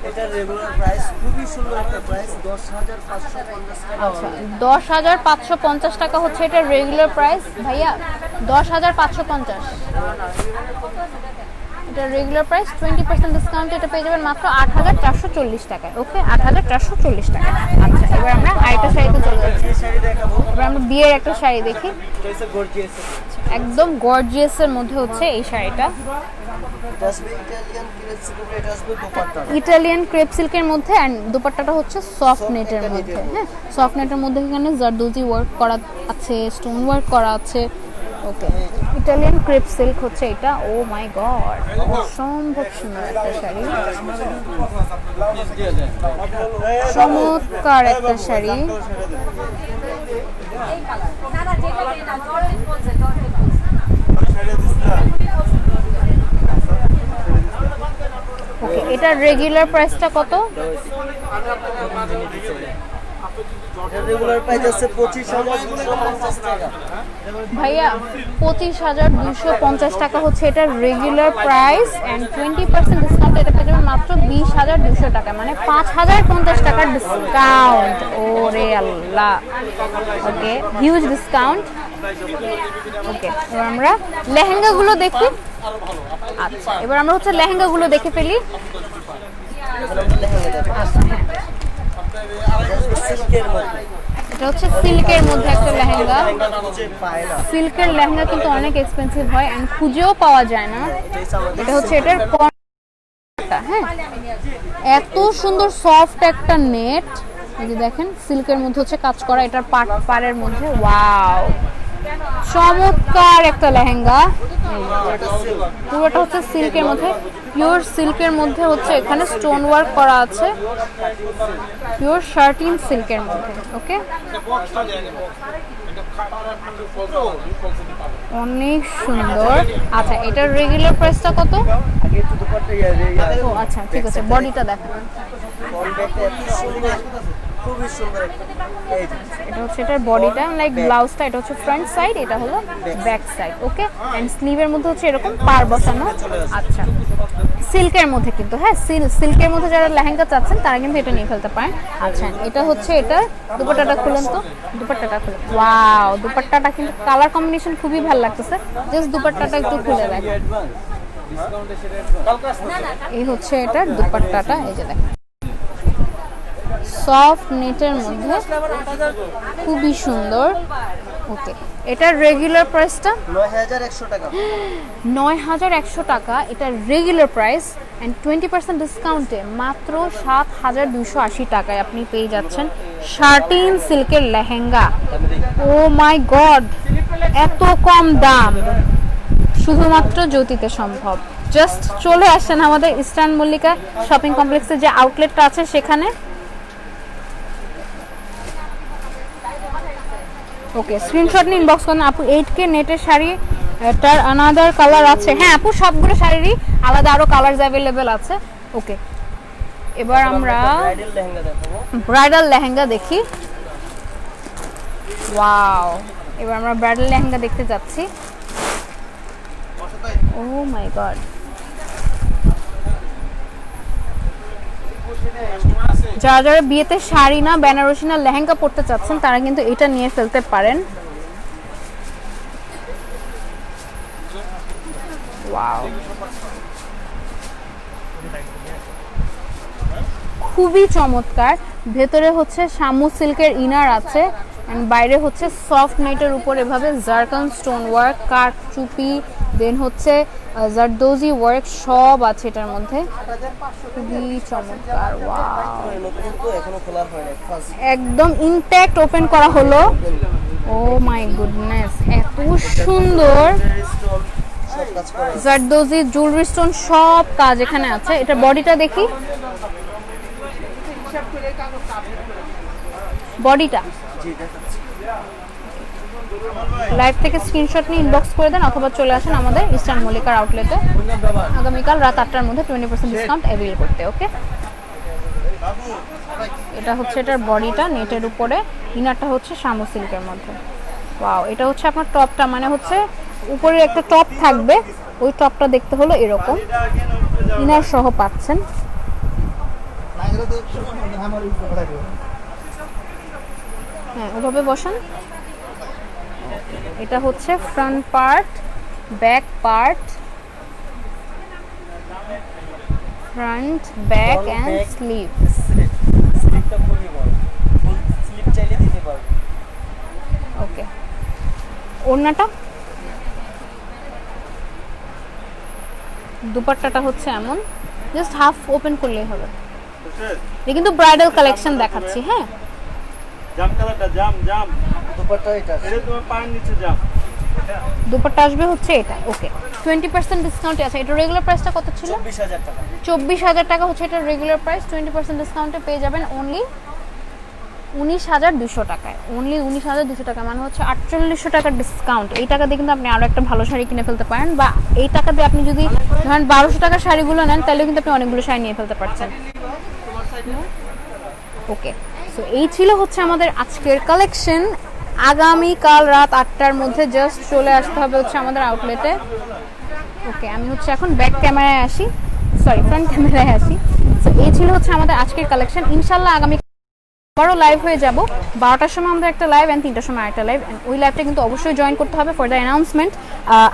এটা রেগুলার প্রাইস খুবই সুন্দর একটা প্রাইস 10550 টাকা।
আচ্ছা, 10550 টাকা হচ্ছে এটার রেগুলার প্রাইস। ভাইয়া 10550 এটা রেগুলার প্রাইস। 20% ডিসকাউন্ট এটা পেয়ে যাবেন মাত্র 8440 টাকায়। ওকে, 8440 টাকা। আচ্ছা, এবার আমরা আরেকটা শাড়িতে চলে যাচ্ছি।
শাড়ি দেখাবো।
এবার আমরা বিয়ের একটা শাড়ি দেখি,
এটা হচ্ছে গর্জিয়াস।
একদম গর্জিয়াসের মধ্যে হচ্ছে এই শাড়িটা।
এটা আসবে ইটালিয়ান ক্রেপ সিল্ক। এটা আসবে দোপাট্টা।
ইটালিয়ান ক্রেপ সিল্কের মধ্যে, এন্ড দোপাট্টাটা হচ্ছে সফট নেটের মধ্যে। হ্যাঁ, সফট নেটের মধ্যে এখানে জারদোজি ওয়ার্ক করা আছে, স্টোন ওয়ার্ক করা আছে। ওকে, ইটালিয়ান ক্রেপ সিল্ক হচ্ছে এটা। ও মাই গড, অসম্ভব সুন্দর একটা শাড়ি, চমৎকার একটা শাড়ি। ওকে, এটার রেগুলার প্রাইসটা কত?
রেগুলার প্রাইস আছে 25250 টাকা।
ভাইয়া 25250 টাকা হচ্ছে এটার রেগুলার প্রাইস, এন্ড 20% ডিসকাউন্ট এটা পেয়ে যাবেন মাত্র 20200 টাকা, মানে 5050 টাকার ডিসকাউন্ট। ওরে আল্লাহ। ওকে, হিউজ ডিসকাউন্ট। ওকে, এবার আমরা লেহেঙ্গাগুলো দেখি। আচ্ছা, এবার আমরা হচ্ছে লেহেঙ্গা গুলো দেখে ফেলি।
সিল্কের মধ্যে
এটা হচ্ছে সিল্কের মধ্যে একটা লেহেঙ্গা।
হচ্ছে পায়রা,
সিল্কের লেহেঙ্গা কিন্তু অনেক এক্সপেন্সিভ হয় এন্ড খুঁজেও পাওয়া যায় না। এটা হচ্ছে এটার হ্যাঁ, এত সুন্দর সফট একটা নেট, এই যে দেখেন সিল্কের মধ্যে হচ্ছে কাজ করা, এটার পাড়ের মধ্যে ওয়াও চমৎকার একটা লেহেঙ্গা। পুরোটা হচ্ছে সিল্কের মধ্যে, পিওর সিল্কের মধ্যে হচ্ছে এখানে স্টোন ওয়ার্ক করা আছে, পিওর শার্টিন সিল্কের মধ্যে। ওকে, অনেক সুন্দর। আচ্ছা, এটার রেগুলার প্রাইসটা কত?
আগে একটু দুপাট্টা
ও আচ্ছা, ঠিক আছে, বডিটা দেখান।
খুবই সুন্দর একটা, এই যে
এটা হচ্ছে এটার বডিটা, লাইক ব্লাউজটা এটা হচ্ছে ফ্রন্ট সাইড, এটা হলো ব্যাক সাইড। ওকে, এন্ড স্লিভের মধ্যে হচ্ছে এরকম পার বসানো। আচ্ছা, সিল্কের মধ্যে কিন্তু, হ্যাঁ সিল্কের মধ্যে যারা লেহেঙ্গা চাচ্ছেন তারা কিন্তু এটা নিয়ে ফেলতে পারেন। আচ্ছা, এটা হচ্ছে এটা দুপাট্টাটা খুলেন তো, দুপাট্টাটা খুলে ওয়াও, দুপাট্টাটা কিন্তু কালার কম্বিনেশন খুবই ভালো লাগতেছে। জাস্ট দুপাট্টাটা একটু খুলে দেখেন, এই হচ্ছে এটার দুপাট্টাটা, এই যে দেখেন সফট নেটের মধ্যে খুবই সুন্দর। ওকে, এটার রেগুলার প্রাইসটা
৯,১০০ টাকা।
৯,১০০ টাকা এটার রেগুলার প্রাইস, অ্যান্ড 20% ডিসকাউন্টে মাত্র ৭,২৮০ টাকায় আপনি পেয়ে যাচ্ছেন শার্টিন সিল্কের লেহেঙ্গা। ও মাই গড, এত কম দাম শুধুমাত্র জ্যোতিতে সম্ভব। জাস্ট চলে আসেন আমাদের ইস্টার্ন মল্লিকা শপিং কমপ্লেক্সের যে আউটলেটটা আছে সেখানে। ওকে, স্ক্রিনশট নিয়ে ইনবক্স করুন আপু। 8K নেটের শাড়ি, এটার আনাদার কালার আছে। হ্যাঁ আপু, সবগুলো শাড়িরই আলাদা আরো কালারস অ্যাভেলেবেল আছে। ওকে, এবার আমরা
ব্রাইডাল লেহেঙ্গা দেখাবো।
ব্রাইডাল লেহেঙ্গা দেখি। ওয়াও, এবার আমরা ব্রাইডাল লেহেঙ্গা দেখতে যাচ্ছি। ও মাই গড, যারা যারা বিয়েতে শাড়ি না বেনারসি না লেহেঙ্গা পরতে চাচ্ছেন তারা কিন্তু এটা নিয়ে ফেলতে পারেন। ওয়াও, খুবই চমৎকার। ভেতরে হচ্ছে শামু সিল্কের ইনার আছে, এন্ড বাইরে হচ্ছে সফট নেটের উপর এভাবে জারকান স্টোন ওয়ার্ক, কাট চুপি, দেন হচ্ছে জারদোজি ওয়ার্ক সব আছে এটার মধ্যে। খুবই চমৎকার। ওয়াও,
নতুন তো এখনো খোলা হয়নি, ফার্স্ট
একদম ইনট্যাক্ট ওপেন করা হলো। ও মাই গুডনেস, এত সুন্দর
স্টোন সব কাজ করা।
জারদোজি জুয়েলারি স্টোন সব কাজ এখানে আছে। এটা বডিটা দেখি, বডিটা
জি দেখাচ্ছি।
লাইভ থেকে স্ক্রিনশট নিয়ে ইনবক্স করে দেন অথবা চলে আসেন আমাদের ইস্টার্ন মল্লিকার আউটলেটে আগামীকাল রাত 8টার মধ্যে 20% ডিসকাউন্ট অ্যাভেল করতে। ওকে, এটা হচ্ছে এটার বডিটা নেটের উপরে, ইনারটা হচ্ছে শামু সিল্কের মধ্যে। ওয়াও, এটা হচ্ছে আপনার টপটা, মানে হচ্ছে উপরে একটা টপ থাকবে, ওই টপটা দেখতে হলো এরকম, ইনার সহ পাচ্ছেন। হ্যাঁ, ওভাবে বসান। এটা হচ্ছে front part, back part, front back and sleeve.
স্লিপটা খুবই বড়, ফুল স্লিপ চাইলে দিতে পারবে।
ওকে, ওড়নাটা, দুপাট্টাটা হচ্ছে এমন, জাস্ট হাফ ওপেন করলেই হবে। এটা কিন্তু ব্রাইডাল কালেকশন দেখাচ্ছি। হ্যাঁ,
জাম কালারটা জাম জাম
দুপাট্টা এটা
এটা তোমার পায়ের নিচে জাম।
দুপাট্টা আসবে হচ্ছে এটা। ওকে, 20% ডিসকাউন্টে আছে। এটা রেগুলার প্রাইসটা কত ছিল?
২৪,০০০ টাকা।
24,000 টাকা হচ্ছে এটা রেগুলার প্রাইস। 20% ডিসকাউন্টে পেয়ে যাবেন অনলি 19,200 টাকায়। অনলি 19,200 টাকা, মানে হচ্ছে 4800 টাকার ডিসকাউন্ট। এই টাকা দিয়ে কিন্তু আপনি আরো একটা ভালো শাড়ি কিনে ফেলতে পারেন, বা এই টাকা দিয়ে আপনি যদি ধরেন 1200 টাকার শাড়িগুলো নেন তাহলে কিন্তু আপনি অনেকগুলো শাড়ি নিয়ে ফেলতে পারছেন। ওকে, সো এই ছিল হচ্ছে আমাদের আজকের কালেকশন। আগামীকাল রাত 8টার মধ্যে জাস্ট চলে আসতে হবে হচ্ছে আমাদের আউটলেটে। ওকে, আমি হচ্ছে এখন ব্যাক ক্যামেরায় আসি, সরি ফ্রন্ট ক্যামেরায় আসি। সো এই ছিল হচ্ছে আমাদের আজকের কালেকশন। ইনশাল্লাহ আগামী আবারও লাইভ হয়ে যাব 12টার সময় আমাদের একটা লাইভ অ্যান্ড 3টার সময় একটা লাইভ, অ্যান্ড ওই লাইভটা কিন্তু অবশ্যই জয়েন করতে হবে ফর দ্য অ্যানাউন্সমেন্ট।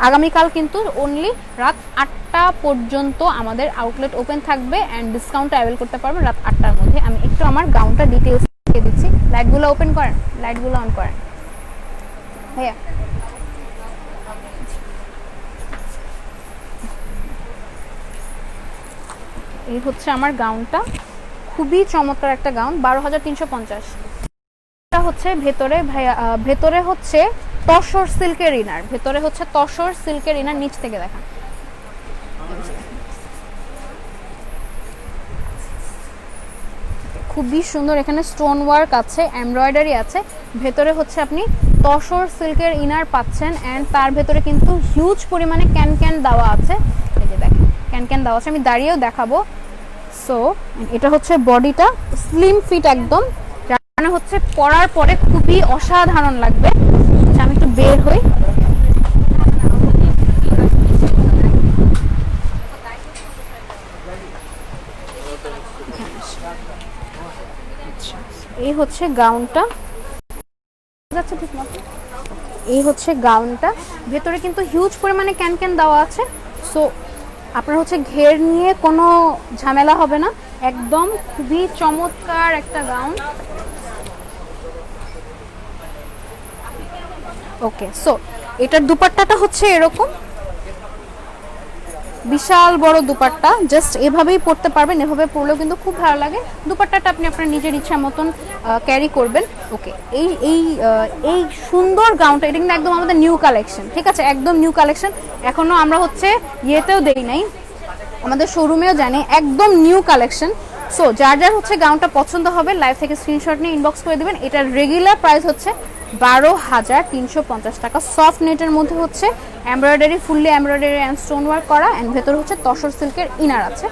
আগামীকাল কিন্তু অনলি রাত 8টা পর্যন্ত আমাদের আউটলেট ওপেন থাকবে অ্যান্ড ডিসকাউন্টটা অ্যাভেল করতে পারবেন রাত 8টার মধ্যে। আমি একটু আমার গাউনটা ডিটেলস দিয়ে দিচ্ছি। লাইটগুলো ওপেন করেন, লাইটগুলো অন করেন ভাইয়া। এই হচ্ছে আমার গাউনটা, খুবই চমৎকার একটা গাউন, 12,350। এটা হচ্ছে ভেতরে ভাইয়া, ভেতরে হচ্ছে তসর সিল্কের ইনার, ভেতরে হচ্ছে তসর সিল্কের ইনার, নিচ থেকে দেখা খুবই সুন্দর। এখানে স্টোন ওয়ার্ক আছে, এমব্রয়ডারি আছে, ভেতরে হচ্ছে আপনি তসর সিল্কের ইনার পাচ্ছেন অ্যান্ড তার ভেতরে কিন্তু হিউজ পরিমাণে ক্যান ক্যান দেওয়া আছে। এই যে দেখেন ক্যান ক্যান দেওয়া আছে, আমি দাঁড়িয়েও দেখাবো। সো এটা হচ্ছে বডিটা, স্লিম ফিট একদম, যার মানে হচ্ছে পরার পরে খুবই অসাধারণ লাগবে। আমি একটু বের হই। এই হচ্ছে গাউনটা, এই হচ্ছে গাউনটা, ভেতরে কিন্তু হিউজ পরিমাণে ক্যান ক্যান দেওয়া আছে। সো আপনার হচ্ছে ঘের নিয়ে কোনো ঝামেলা হবে না, একদম খুবই চমৎকার একটা গাউন। ওকে, সো এটার দুপাট্টাটা হচ্ছে এরকম বিশাল বড় দুপাট্টা, জাস্ট এভাবেই পরতে পারবেন, এভাবে পরলেও কিন্তু খুব ভালো লাগে। দুপাট্টাটা আপনি আপনার নিজের ইচ্ছা মতন ক্যারি করবেন। ওকে, এই এই এই সুন্দর গাউনটা, এটা কিন্তু একদম আমাদের নিউ কালেকশন, ঠিক আছে, একদম নিউ কালেকশন। এখনো আমরা হচ্ছে ইয়েতেও দেই নাই, আমাদের শোরুমেও জানি, একদম নিউ কালেকশন। সো যার যার হচ্ছে গাউনটা পছন্দ হবে লাইভ থেকে স্ক্রিনশট নিয়ে ইনবক্স করে দেবেন। এটার রেগুলার প্রাইস হচ্ছে 12,350 টাকা। সফট নেটের মধ্যে হচ্ছে embroidery, fully embroidery and stone work করা, অ্যান্ড ভেতরে হচ্ছে তসর সিল্কের ইনার আছে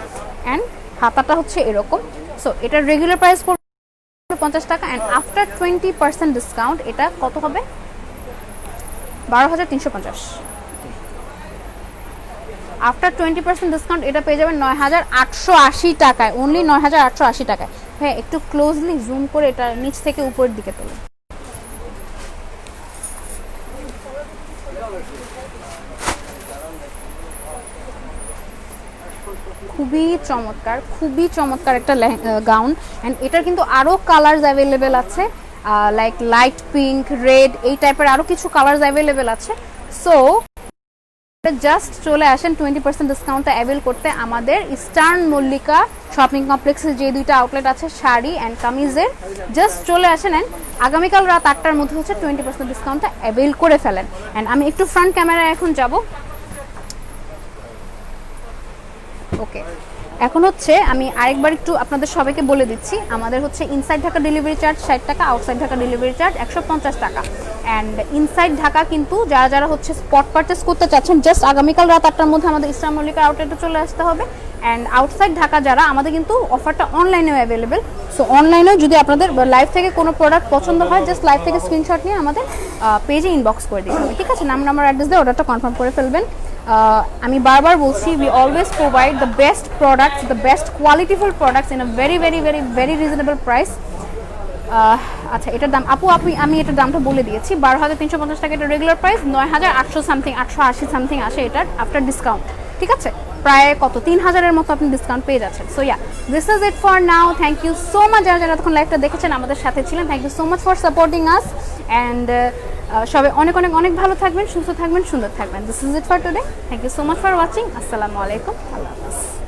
অ্যান্ড হাতাটা হচ্ছে এরকম। সো এটার রেগুলার প্রাইস পড়বে 50 টাকা অ্যান্ড আফটার 20% ডিসকাউন্ট এটা কত হবে? 12,350। আফটার 20% ডিসকাউন্ট এটা পেয়ে যাবেন 9,880 টাকায়, অনলি 9,880 টাকায়। হ্যাঁ, একটু ক্লোজলি জুম করে এটা নিচ থেকে উপরের দিকে তোলো। খুবই চমৎকার, খুবই চমৎকার একটা গাউন, অ্যান্ড এটার কিন্তু আরও কালার্স অ্যাভেলেবেল আছে, লাইক লাইট পিঙ্ক, রেড, এই টাইপের আরও কিছু কালার্স অ্যাভেলেবেল আছে। সো জাস্ট চলে আসেন 20% ডিসকাউন্টটা অ্যাভেল করতে আমাদের ইস্টার্ন মল্লিকা শপিং কমপ্লেক্সের যে দুইটা আউটলেট আছে শাড়ি অ্যান্ড কামিজের, জাস্ট চলে আসেন অ্যান্ড আগামীকাল রাত 8টার মধ্যে হচ্ছে 20% ডিসকাউন্টটা অ্যাভেল করে ফেলেন। অ্যান্ড আমি একটু ফ্রন্ট ক্যামেরায় এখন যাব। ওকে, এখন হচ্ছে আমি আরেকবার একটু আপনাদের সবাইকে বলে দিচ্ছি, আমাদের হচ্ছে ইনসাইড ঢাকা ডেলিভারি চার্জ 60 টাকা, আউটসাইড ঢাকা ডেলিভারি চার্জ 150 টাকা। অ্যান্ড ইনসাইড ঢাকা কিন্তু যারা যারা হচ্ছে স্পট পারচেস করতে চাচ্ছেন, জাস্ট আগামীকাল রাত 8টার মধ্যে আমাদের ইস্টার্ন মল্লিকার আউটলেটে চলে আসতে হবে। অ্যান্ড আউটসাইড ঢাকা যারা, আমাদের কিন্তু অফারটা অনলাইনেও অ্যাভেলেবেল। সো অনলাইনেও যদি আপনাদের লাইভ থেকে কোনো প্রোডাক্ট পছন্দ হয়, জাস্ট লাইভ থেকে স্ক্রিনশট নিয়ে আমাদের পেজে ইনবক্স করে দিতে হবে, ঠিক আছে, নাম নাম্বার অ্যাড্রেস দিয়ে অর্ডারটা কনফার্ম করে ফেলবেন। আমি বারবার বলছি, we always provide the best products, the best qualityful products in a very very very very reasonable price. আচ্ছা, এটার দাম আমি এটার দামটা বলে দিয়েছি, 12,350 টাকা এটা রেগুলার প্রাইস, 9,800 সামথিং, 880 সামথিং আসে এটার আফটার ডিসকাউন্ট, ঠিক আছে, প্রায় কত 3,000-এর মতো আপনি ডিসকাউন্ট পেয়ে যাচ্ছেন। So yeah, this is it for now. Thank you so much যারা যারা এতক্ষণ লাইভটা দেখেছেন, আমাদের সাথে ছিলেন। Thank you so much for supporting us and সবাই অনেক অনেক অনেক ভালো থাকবেন, সুস্থ থাকবেন, সুন্দর থাকবেন। This is it for today. Thank you so much for watching. আসসালামু আলাইকুম, আল্লাহ হাফেজ।